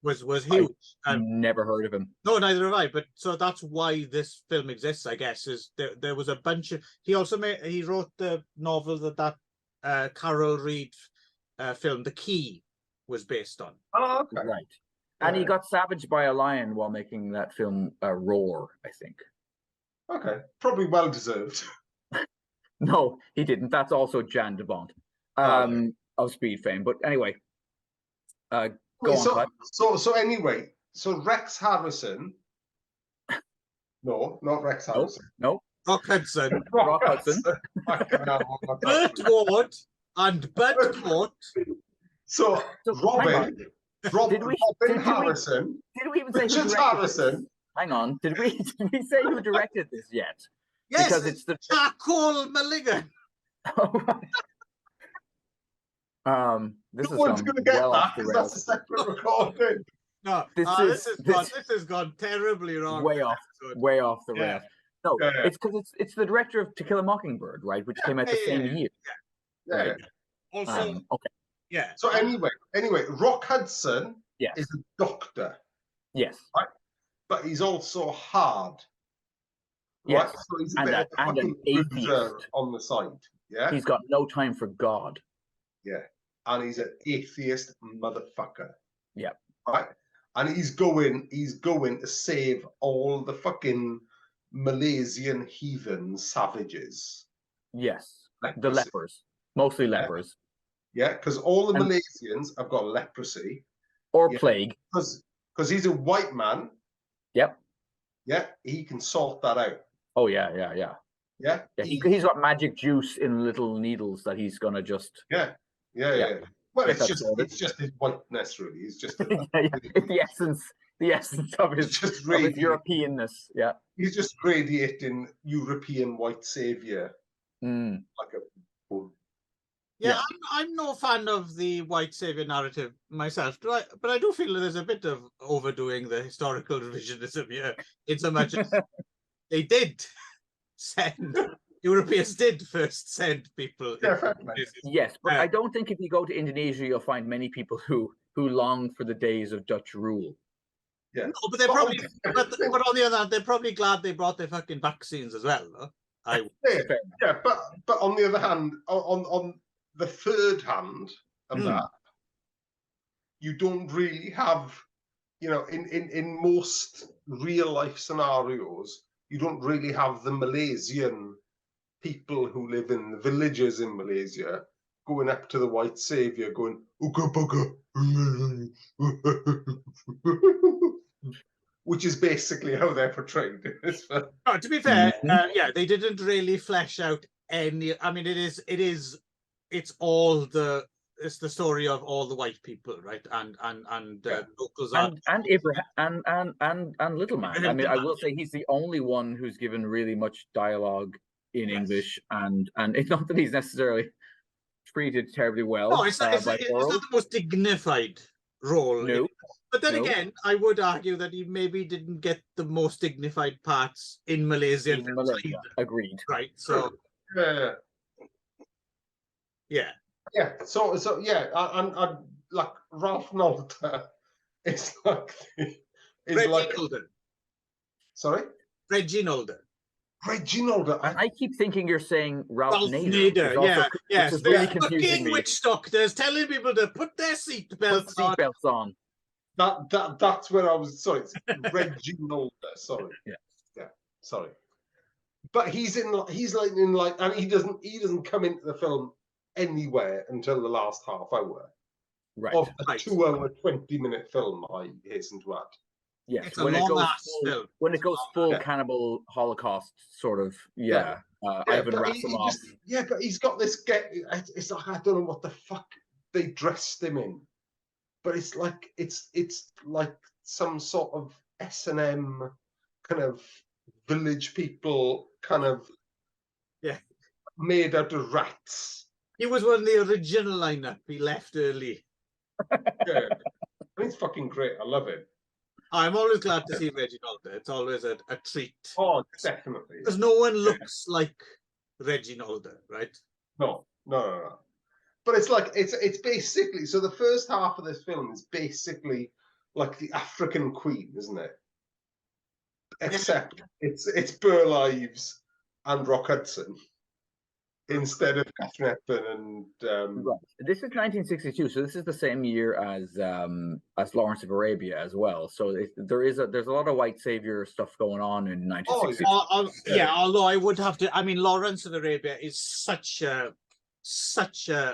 Speaker 1: was huge.
Speaker 3: Never heard of him.
Speaker 1: No, neither have I. But so that's why this film exists, I guess. Is there was a bunch of. He also he wrote the novel that Carol Reed film, The Key, was based on.
Speaker 4: Oh, okay.
Speaker 3: Right. And he got savaged by a lion while making that film Roar, I think.
Speaker 4: Okay, probably well deserved.
Speaker 3: No, he didn't. That's also Jan de Bont of Speed fame. But anyway, go on.
Speaker 4: So anyway, so Rex Harrison. No, not Rex Harrison.
Speaker 3: No.
Speaker 1: Rock Hudson.
Speaker 3: Rock Hudson.
Speaker 1: Burt Ward and Bud Court.
Speaker 4: So Robin Harrison.
Speaker 3: Did we even say
Speaker 4: Richard Harrison?
Speaker 3: Hang on. Did we say who directed this yet?
Speaker 1: Yes,
Speaker 3: because it's the
Speaker 4: Oh,
Speaker 1: Mulligan.
Speaker 3: This
Speaker 4: no one's going to get that because that's a separate recording.
Speaker 1: No, this has gone terribly wrong.
Speaker 3: Way off the rails. No, it's because it's the director of To Kill a Mockingbird, right, which came out the same year.
Speaker 1: Yeah. Also,
Speaker 3: okay.
Speaker 1: Yeah.
Speaker 4: So anyway, Rock Hudson is a doctor.
Speaker 3: Yes.
Speaker 4: Right? But he's also hard.
Speaker 3: Yes.
Speaker 4: Right? So he's a bit of an atheist on the side. Yeah.
Speaker 3: He's got no time for God.
Speaker 4: Yeah. And he's an atheist motherfucker.
Speaker 3: Yeah.
Speaker 4: Right. And he's going to save all the fucking Malaysian heathen savages.
Speaker 3: Yes. The lepers. Mostly lepers.
Speaker 4: Yeah, because all the Malaysians have got leprosy.
Speaker 3: Or plague.
Speaker 4: Because he's a white man.
Speaker 3: Yep.
Speaker 4: Yeah, he can sort that out.
Speaker 3: Oh, yeah.
Speaker 4: Yeah?
Speaker 3: He's got magic juice in little needles that he's going to just...
Speaker 4: Yeah. Well, it's just his whiteness, really. He's just...
Speaker 3: the essence of his Europeanness, yeah.
Speaker 4: He's just radiating European white savior.
Speaker 3: Like
Speaker 4: a...
Speaker 1: Yeah, I'm no fan of the white savior narrative myself, but I do feel that there's a bit of overdoing the historical revisionism here, in so much as they did send, Europeans did first send people.
Speaker 3: Yes, but I don't think if you go to Indonesia, you'll find many people who long for the days of Dutch rule.
Speaker 4: Yeah,
Speaker 1: no, but they're probably, but on the other hand, they're probably glad they brought their fucking vaccines as well, though.
Speaker 4: But on the other hand, on the third hand of that, you don't really have, in most real life scenarios, you don't really have the Malaysian people who live in the villages in Malaysia going up to the white savior going, "Uga buga," which is basically how they're portrayed.
Speaker 1: To be fair, they didn't really flesh out any. I mean, it's the story of all the white people, right? And locals
Speaker 3: and Abraham and Little Man. I mean, I will say he's the only one who's given really much dialogue in English, and it's not that he's necessarily treated terribly well.
Speaker 1: No, it's not the most dignified role.
Speaker 3: No.
Speaker 1: But then again, I would argue that he maybe didn't get the most dignified parts in Malaysia.
Speaker 3: Agreed.
Speaker 1: Right. So yeah.
Speaker 4: So and like Ralph Nolter is like Sorry?
Speaker 1: Reggie Nolder.
Speaker 4: And
Speaker 3: I keep thinking you're saying Ralph Nader.
Speaker 1: Yes.
Speaker 3: It's really confusing me.
Speaker 1: Witch doctors telling people to put their seatbelts
Speaker 3: on.
Speaker 4: That's where I was. Sorry, it's Reggie Nolder. Sorry. Yeah. Sorry. But he's in, and he doesn't come into the film anywhere until the last half hour.
Speaker 3: Right.
Speaker 4: Of a 2-hour, 20-minute film, I hasten to add.
Speaker 3: Yes,
Speaker 1: it's when it goes
Speaker 3: full cannibal Holocaust sort of, Ivan Rassimov.
Speaker 4: But he's got this it's like, I don't know what the fuck they dressed him in, but it's like some sort of S&M kind of village people kind of made out of rats.
Speaker 1: He was one of the original lineup. He left early.
Speaker 4: Yeah. He's fucking great. I love him.
Speaker 1: I'm always glad to see Reggie Nolde. It's always a treat.
Speaker 4: Oh, definitely.
Speaker 1: Because no one looks like Reggie Nolde, right?
Speaker 4: No. But it's like it's basically, so the first half of this film is basically like the African Queen, isn't it? Except it's Burl Ives and Rock Hudson instead of Catherine Hepburn and
Speaker 3: Right. This is 1962, so this is the same year as Lawrence of Arabia as well. So there's a lot of white savior stuff going on in 1962.
Speaker 1: Yeah, although I would have to. I mean, Lawrence of Arabia is such a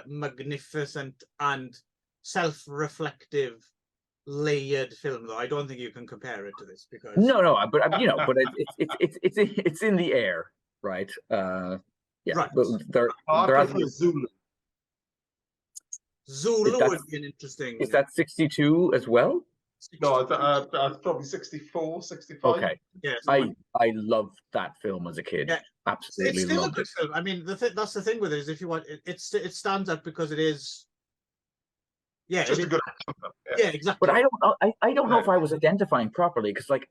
Speaker 1: magnificent and self-reflective, layered film, though. I don't think you can compare it to this because
Speaker 3: no, but but it's in the air, right? Yeah,
Speaker 1: right.
Speaker 3: But there
Speaker 1: Zulu would be an interesting.
Speaker 3: Is that 62 as well?
Speaker 4: 62. No, that's probably 64, 65.
Speaker 3: Okay.
Speaker 1: Yes,
Speaker 3: I love that film as a kid. Yeah. Absolutely,
Speaker 1: it's still
Speaker 3: loved
Speaker 1: a good film. I mean, that's the thing with it is if you want it stands out because it is. Yeah,
Speaker 4: just a good.
Speaker 1: Yeah, exactly.
Speaker 3: But I don't know if I was identifying properly because like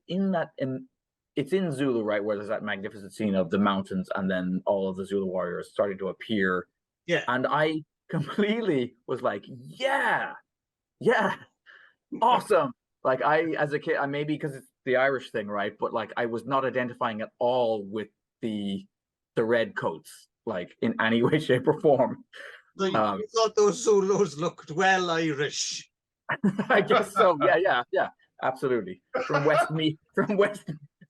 Speaker 3: it's in Zulu, right, where there's that magnificent scene of the mountains and then all of the Zulu warriors starting to appear.
Speaker 1: Yeah.
Speaker 3: And I completely was like, yeah, awesome. Like as a kid, maybe because it's the Irish thing, right? But like I was not identifying at all with the red coats, like in any way, shape, or form.
Speaker 1: You thought those Zulus looked well Irish.
Speaker 3: I guess so. Yeah, absolutely. From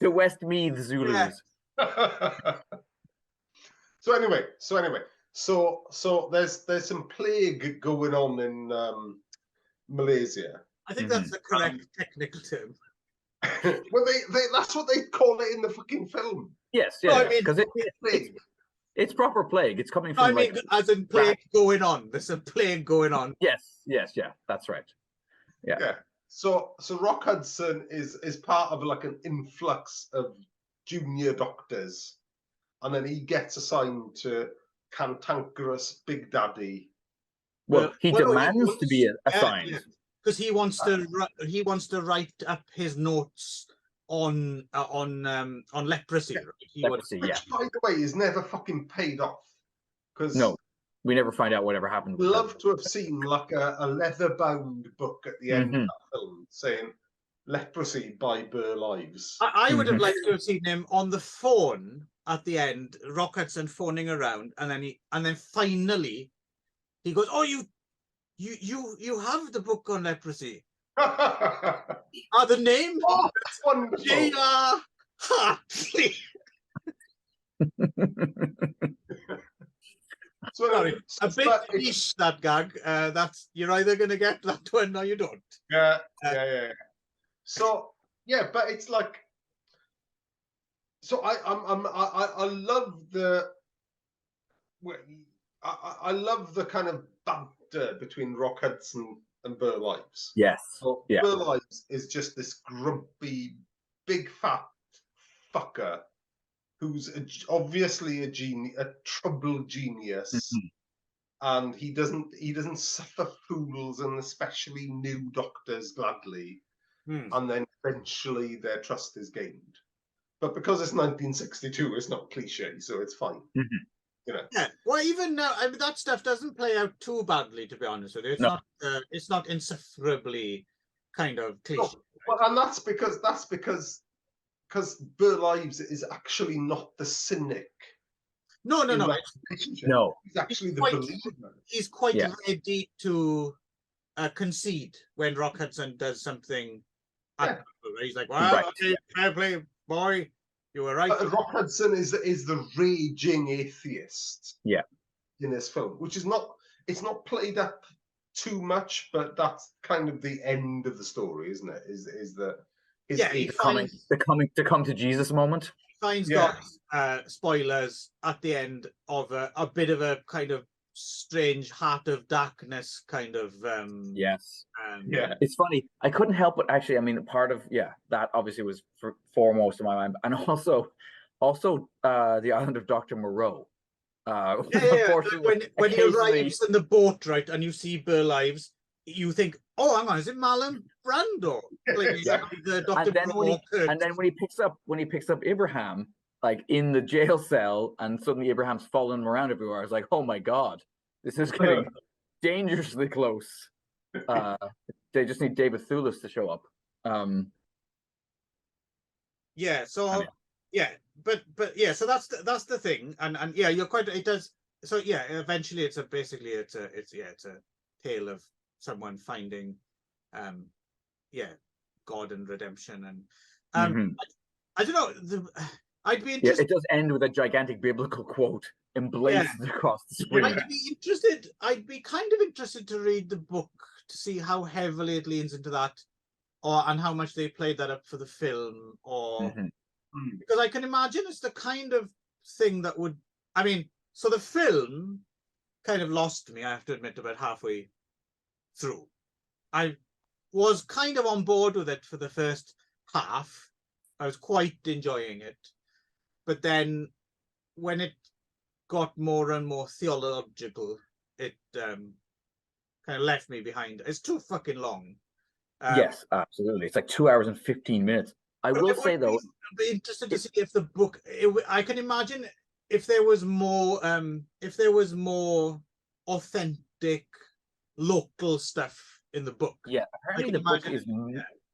Speaker 3: the Westmeath Zulus.
Speaker 4: Yeah. So anyway, there's some plague going on in Malaysia.
Speaker 1: I think that's the correct technical term.
Speaker 4: Well, that's what they call it in the fucking film.
Speaker 3: Yes, yeah, because it's proper plague. It's coming from
Speaker 1: as in plague going on. There's a plague going on.
Speaker 3: Yes, yeah, that's right. Yeah.
Speaker 4: So Rock Hudson is part of like an influx of junior doctors, and then he gets assigned to Cantankerous Big Daddy.
Speaker 3: Well, he demands to be assigned
Speaker 1: because he wants to write up his notes on leprosy.
Speaker 3: Leprosy,
Speaker 4: which, by the way, is never fucking paid off. Because
Speaker 3: no, we never find out whatever happened.
Speaker 4: I'd love to have seen like a leather-bound book at the end of that film saying "Leprosy" by Burl Ives.
Speaker 1: I would have liked to have seen him on the phone at the end, Rock Hudson phoning around, and then finally he goes, "Oh, you have the book on leprosy." The name?
Speaker 4: Oh, that's wonderful.
Speaker 1: J.R. Hartley. Sorry, a bit niche that gag. That's you're either going to get that one or you don't.
Speaker 4: Yeah. So yeah, but it's like, so I love the I love the kind of banter between Rock Hudson and Burl Ives.
Speaker 3: Yes.
Speaker 4: So Burl Ives is just this grumpy, big fat fucker who's obviously a troubled genius, and he doesn't suffer fools and especially new doctors gladly, and then eventually their trust is gained. But because it's 1962, it's not cliche, so it's fine. You know.
Speaker 1: Yeah. Well, even now, I mean, that stuff doesn't play out too badly, to be honest with you. It's not insufferably kind of cliche.
Speaker 4: No. Well, and that's because Burl Ives is actually not the cynic.
Speaker 1: No.
Speaker 4: He's actually the believer.
Speaker 1: He's quite ready to concede when Rock Hudson does something. He's like, "Well, okay, fair play, boy. You were right."
Speaker 4: Rock Hudson is the raging atheist.
Speaker 3: Yeah.
Speaker 4: In this film, which is not played up too much, but that's kind of the end of the story, isn't it?
Speaker 3: The come to Jesus moment.
Speaker 1: Finds God's spoilers at the end of a bit of a kind of strange Heart of Darkness kind of
Speaker 3: It's funny, I couldn't help but actually, I mean, part of that obviously was foremost in my mind, and also the island of Dr. Moreau.
Speaker 1: When he arrives in the boat, right, and you see Burl Ives, you think, oh, hang on, is it Marlon Brando? The Dr.
Speaker 3: And then when he picks up Abraham, like in the jail cell, and suddenly Abraham's following him around everywhere. I was like, oh my God, this is getting dangerously close. They just need David Thewlis to show up.
Speaker 1: Yeah, so so that's the thing, and yeah, you're quite. It does. So yeah, eventually it's a tale of someone finding, God and redemption, and I don't know. I'd be interested.
Speaker 3: It does end with a gigantic biblical quote emblazoned across the screen.
Speaker 1: I'd be kind of interested to read the book to see how heavily it leans into that, and how much they played that up for the film, because I can imagine it's the kind of thing that would. I mean, so the film kind of lost me, I have to admit, about halfway through. I was kind of on board with it for the first half. I was quite enjoying it. But then when it got more and more theological, it kind of left me behind. It's too fucking long.
Speaker 3: Yes, absolutely. It's like 2 hours and 15 minutes. I will say, though,
Speaker 1: I'd be interested to see if the book, I can imagine if there was more authentic local stuff in the book.
Speaker 3: Yeah, apparently the book is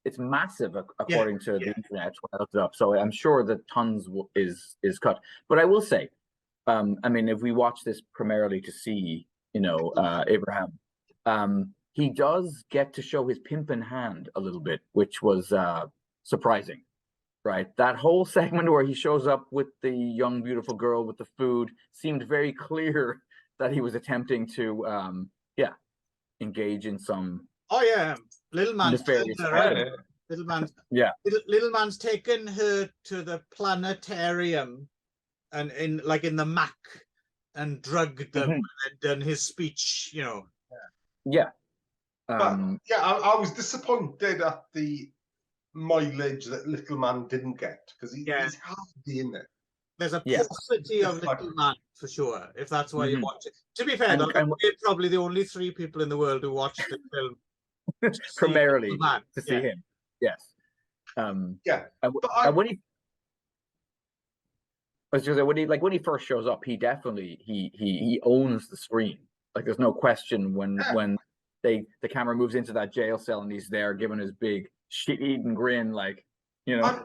Speaker 3: it's massive according to the internet when I looked it up. So I'm sure that tons is cut. But I will say, I mean, if we watch this primarily to see, Abraham, he does get to show his pimpin' hand a little bit, which was surprising, right? That whole segment where he shows up with the young, beautiful girl with the food seemed very clear that he was attempting to, engage in some.
Speaker 1: Oh yeah, little man's little man's taken her to the planetarium, and in the Mac, and drugged them and done his speech,
Speaker 3: Yeah.
Speaker 4: I was disappointed at the mileage that Little Man didn't get, because he's hardy in it.
Speaker 1: There's a paucity of Little Man for sure, if that's why you watch it. To be fair, we're probably the only 3 people in the world who watched the film
Speaker 3: primarily to see him. Yes. And when he, I was just saying, when he first shows up, he definitely he owns the screen. Like, there's no question when the camera moves into that jail cell and he's there giving his big shit-eating grin, like,
Speaker 4: and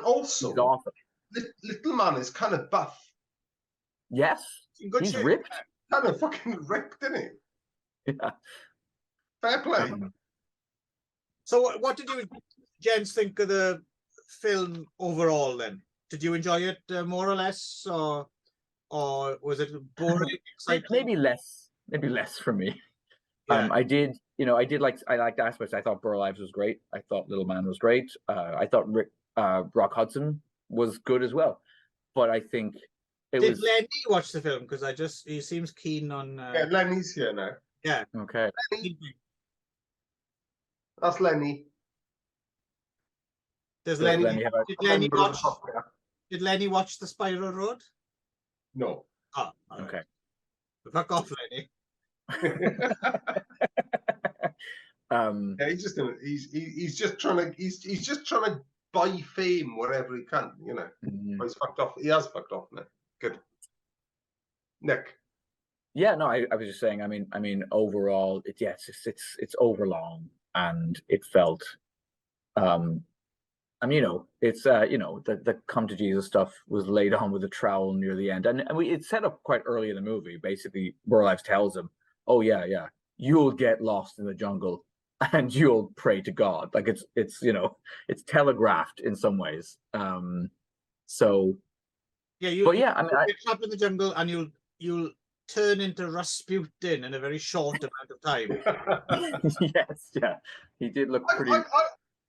Speaker 4: also Little Man is kind of buff.
Speaker 3: Yes, he's ripped.
Speaker 4: Kind of fucking ripped, isn't he?
Speaker 3: Yeah.
Speaker 4: Fair play.
Speaker 1: So what did you gents think of the film overall then? Did you enjoy it more or less, or was it boring?
Speaker 3: Maybe less for me. Yeah. I liked aspects. I thought Burl Ives was great. I thought Little Man was great. I thought Rock Hudson was good as well. But I think
Speaker 1: Did Lenny watch the film? Because he seems keen on.
Speaker 4: Yeah, Lenny's here now.
Speaker 1: Yeah.
Speaker 3: Okay.
Speaker 4: Lenny. That's Lenny.
Speaker 1: Did Lenny watch The Spiral Road?
Speaker 4: No.
Speaker 1: Oh,
Speaker 3: okay.
Speaker 1: Fuck off, Lenny.
Speaker 4: He's just trying to buy fame wherever he can, He's fucked off. He has fucked off now. Good. Nick.
Speaker 3: Yeah, no, I was just saying. I mean, overall, it's overlong, and it felt, it's the come to Jesus stuff was laid on with a trowel near the end, and it's set up quite early in the movie. Basically, Burl Ives tells him, "Oh yeah, you'll get lost in the jungle, and you'll pray to God." Like it's telegraphed in some ways. So.
Speaker 1: Yeah, you'll get trapped in the jungle, and you'll turn into Rasputin in a very short amount of time.
Speaker 3: Yes, yeah, he did look pretty.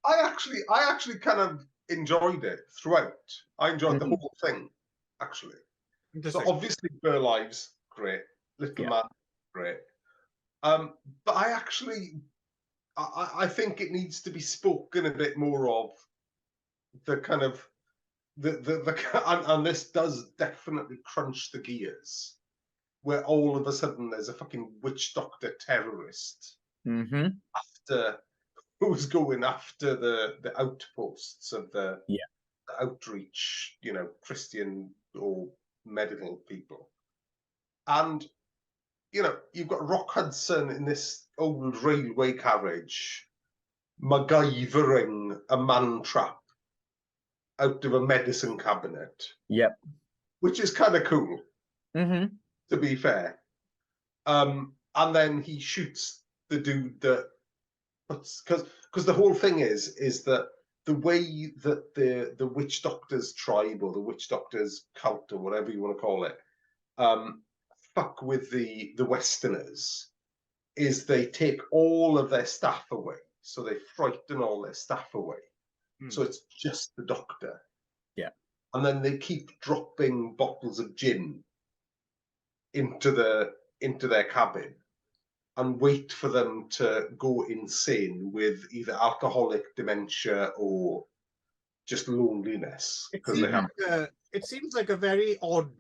Speaker 4: I actually kind of enjoyed it throughout. I enjoyed the whole thing, actually. So obviously, Burl Ives, great. Little Man, great. But I think it needs to be spoken a bit more of the kind of and this does definitely crunch the gears, where all of a sudden there's a fucking witch doctor terrorist after who's going after the outposts of the outreach, Christian or medical people. And, you've got Rock Hudson in this old railway carriage, MacGyvering a man trap out of a medicine cabinet.
Speaker 3: Yep.
Speaker 4: Which is kind of cool, to be fair. And then he shoots the dude that, because the whole thing is that the way that the witch doctor's tribe or the witch doctor's cult or whatever you want to call it, fuck with the Westerners, is they take all of their staff away. So they frighten all their staff away. So it's just the doctor.
Speaker 3: Yeah.
Speaker 4: And then they keep dropping bottles of gin into their cabin and wait for them to go insane with either alcoholic dementia or just loneliness.
Speaker 1: It seems like a very odd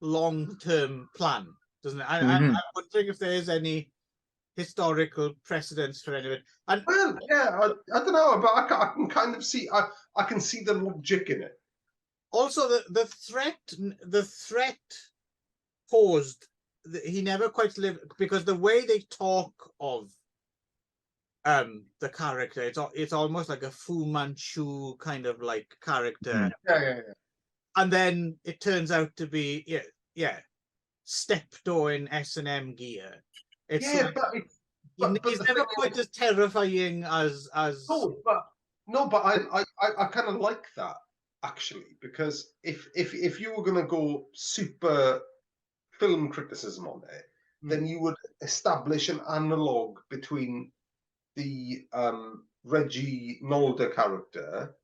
Speaker 1: long-term plan, doesn't it? I'm wondering if there is any historical precedence for any of it. And
Speaker 4: well, yeah, I don't know, but I can kind of see I can see the logic in it.
Speaker 1: Also, the threat posed, he never quite lived, because the way they talk of the character, it's almost like a Fu Manchu kind of like character.
Speaker 4: Yeah.
Speaker 1: And then it turns out to be steptoe in S&M gear. It's he's never quite as terrifying as.
Speaker 4: No, but I kind of like that, actually, because if you were going to go super film criticism on it, then you would establish an analogue between the Reggie Nolder character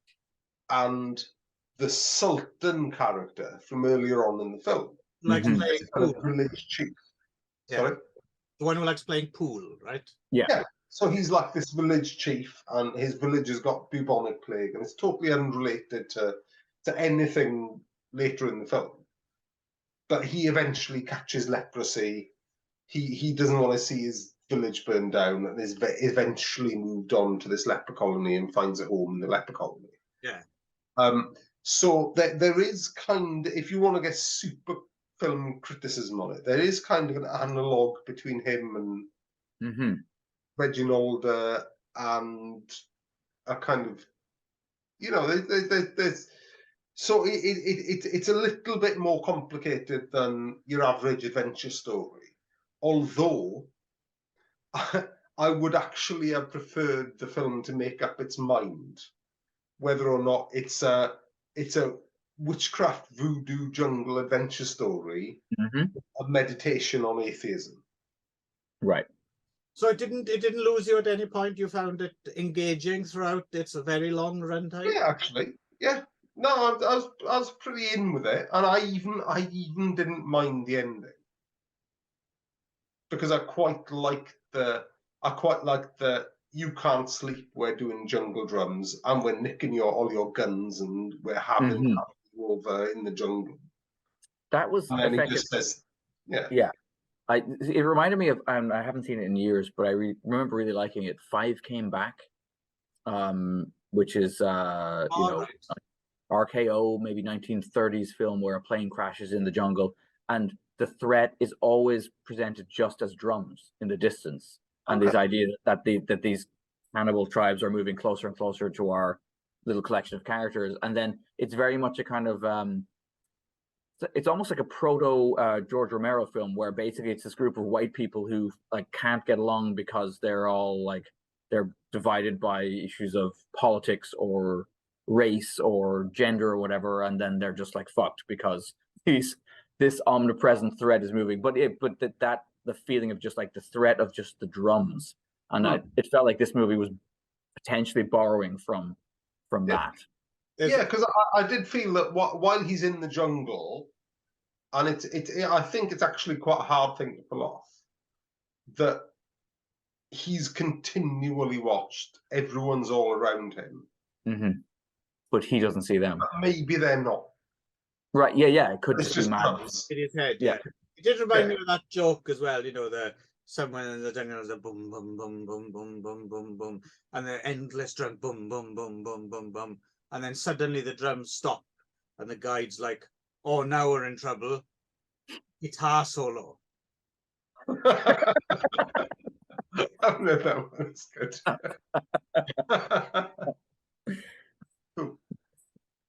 Speaker 4: and the Sultan character from earlier on in the film.
Speaker 1: Like playing pool.
Speaker 4: Village chief.
Speaker 1: Yeah.
Speaker 4: Sorry?
Speaker 1: The one who likes playing pool, right?
Speaker 3: Yeah.
Speaker 4: So he's like this village chief, and his village has got bubonic plague, and it's totally unrelated to anything later in the film. But he eventually catches leprosy. He doesn't want to see his village burned down, and is eventually moved on to this leper colony and finds a home in the leper colony.
Speaker 1: Yeah.
Speaker 4: So there is kind of, if you want to get super film criticism on it, there is kind of an analogue between him and Reginald and a kind of, there's so it's a little bit more complicated than your average adventure story, although I would actually have preferred the film to make up its mind whether or not it's a witchcraft voodoo jungle adventure story, a meditation on atheism.
Speaker 3: Right.
Speaker 1: So it didn't lose you at any point? You found it engaging throughout its very long runtime?
Speaker 4: Yeah, actually, yeah. No, I was pretty in with it, and I even didn't mind the ending because I quite like the you can't sleep, we're doing jungle drums, and we're nicking all your guns, and we're having you over in the jungle.
Speaker 3: That was
Speaker 4: and then he just says,
Speaker 3: yeah. It reminded me of, I haven't seen it in years, but I remember really liking it. 5 Came Back, which is RKO, maybe 1930s film where a plane crashes in the jungle, and the threat is always presented just as drums in the distance, and this idea that these cannibal tribes are moving closer and closer to our little collection of characters, and then it's very much a kind of it's almost like a proto George Romero film where basically it's this group of white people who like can't get along because they're all like they're divided by issues of politics or race or gender or whatever, and then they're just like fucked because this omnipresent threat is moving. But the feeling of just like the threat of just the drums, and it felt like this movie was potentially borrowing from that.
Speaker 4: Yeah, because I did feel that while he's in the jungle, and I think it's actually quite a hard thing to pull off, that he's continually watched. Everyone's all around him,
Speaker 3: but he doesn't see them.
Speaker 4: But maybe they're not.
Speaker 3: Right? Yeah. It could
Speaker 4: it's
Speaker 3: just be
Speaker 4: drums
Speaker 1: in his head. Yeah. It did remind me of that joke as well. You know, someone in the jungle is a boom, boom, boom, boom, boom, boom, boom, boom, and the endless drum, boom, boom, boom, boom, boom, boom, and then suddenly the drums stop, and the guide's like, "Oh, now we're in trouble." Guitar solo.
Speaker 4: I've never that one's good. Cool.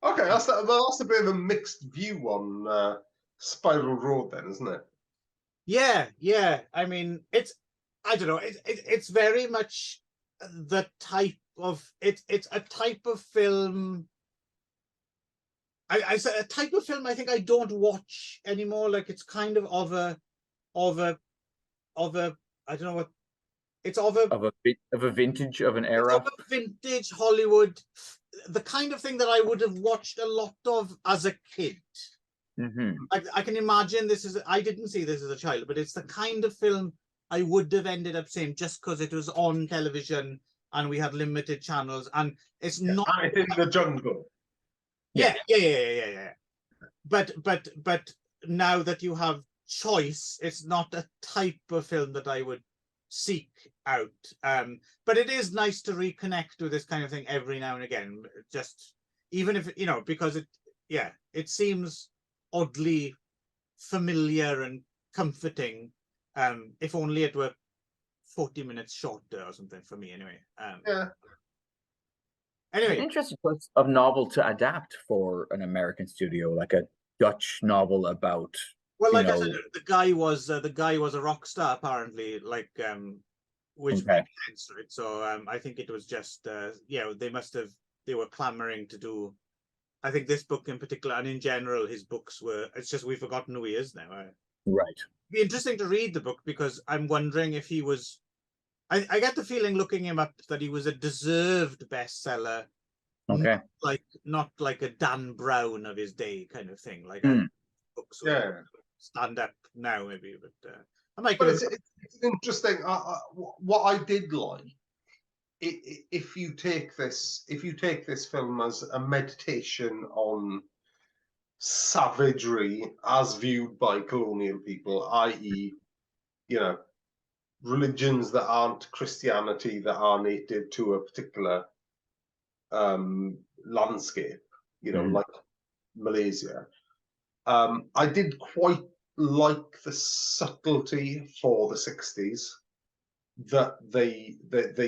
Speaker 4: Okay, that's a bit of a mixed view on Spiral Road, then, isn't it?
Speaker 1: Yeah. I mean, I don't know. It's very much the type of it's a type of film. I said a type of film I think I don't watch anymore. Like it's kind of a I don't know what it's of
Speaker 3: a vintage of an era.
Speaker 1: It's of a vintage Hollywood, the kind of thing that I would have watched a lot of as a kid. I can imagine I didn't see this as a child, but it's the kind of film I would have ended up seeing just because it was on television and we had limited channels, and it's not
Speaker 4: in the jungle.
Speaker 1: Yeah. But now that you have choice, it's not a type of film that I would seek out. But it is nice to reconnect with this kind of thing every now and again. Just even if because it seems oddly familiar and comforting. If only it were 40 minutes shorter or something for me, anyway. Anyway,
Speaker 3: an interesting choice of novel to adapt for an American studio, like a Dutch novel about.
Speaker 1: Well, like I said, the guy was a rock star apparently, which makes sense, right? So I think it was just they were clamoring to do. I think this book in particular, and in general, his books were. It's just we've forgotten who he is now.
Speaker 3: Right.
Speaker 1: It'd be interesting to read the book because I'm wondering if he was. I get the feeling looking him up that he was a deserved bestseller.
Speaker 3: Okay.
Speaker 1: Not like a Dan Brown of his day kind of thing. Like books stand up now maybe, but I might.
Speaker 4: But it's interesting. What I did like, if you take this film as a meditation on savagery as viewed by colonial people, i.e., religions that aren't Christianity, that are native to a particular landscape, like Malaysia. I did quite like the subtlety for the 60s that they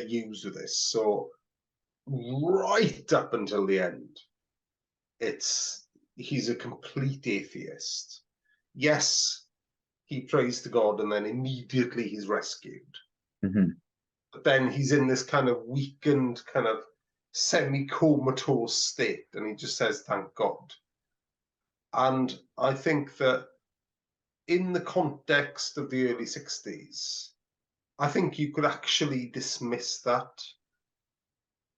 Speaker 4: use with this. So right up until the end, he's a complete atheist. Yes, he prays to God and then immediately he's rescued. But then he's in this kind of weakened, kind of semi-comatose state, and he just says, "Thank God." And I think that in the context of the early 60s, I think you could actually dismiss that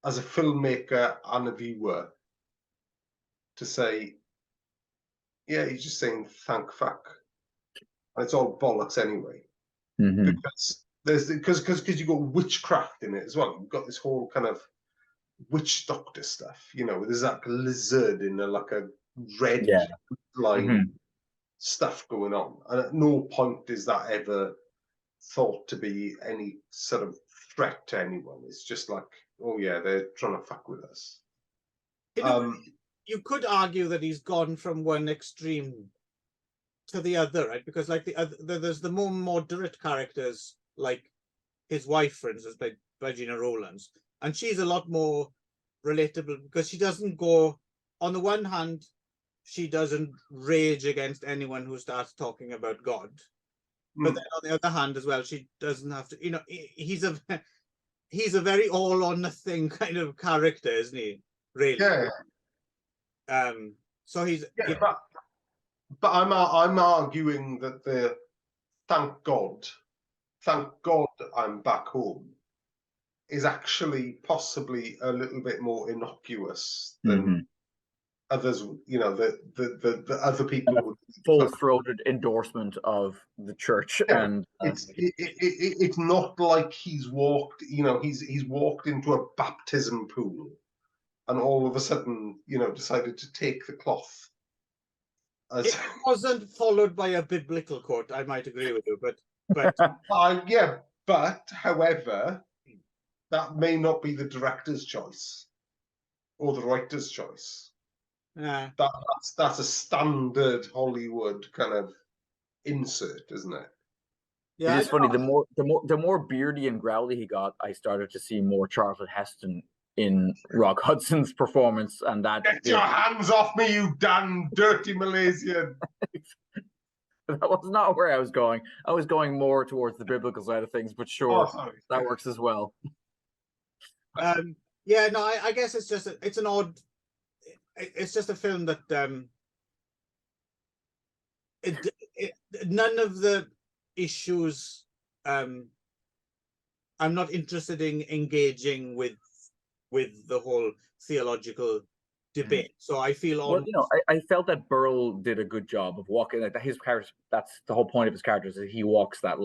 Speaker 4: as a filmmaker and a viewer to say, yeah, he's just saying thank fuck. And it's all bollocks anyway. Because you've got witchcraft in it as well. You've got this whole kind of witch doctor stuff, there's like a lizard in a red line stuff going on. And at no point is that ever thought to be any sort of threat to anyone. It's just like, oh yeah, they're trying to fuck with us.
Speaker 1: You could argue that he's gone from one extreme to the other, right? Because there's the more moderate characters, like his wife, for instance, by Gina Rowlands, and she's a lot more relatable because she doesn't go. On the one hand, she doesn't rage against anyone who starts talking about God, but then on the other hand as well, she doesn't have to. He's a very all or nothing kind of character, isn't he? Really.
Speaker 4: Yeah.
Speaker 1: So he's.
Speaker 4: But I'm arguing that the thank God I'm back home is actually possibly a little bit more innocuous than others. The other people would
Speaker 3: full-throated endorsement of the church, and
Speaker 4: it's not like he's walked. He's walked into a baptism pool, and all of a sudden, decided to take the cloth.
Speaker 1: It wasn't followed by a biblical quote. I might agree with you, but But
Speaker 4: yeah, but however, that may not be the director's choice or the writer's choice.
Speaker 1: Yeah,
Speaker 4: that's a standard Hollywood kind of insert, isn't it?
Speaker 3: Yeah, it is funny. The more beardy and growly he got, I started to see more Charlton Heston in Rock Hudson's performance, and that.
Speaker 4: Get your hands off me, you damn dirty Malaysian!
Speaker 3: That was not where I was going. I was going more towards the biblical side of things, but sure, that works as well.
Speaker 1: Yeah, no, I guess it's just it's just a film that none of the issues I'm not interested in engaging with the whole theological debate. So I feel
Speaker 3: well, I felt that Burl did a good job of walking. Like his character, that's the whole point of his character, is that he walks that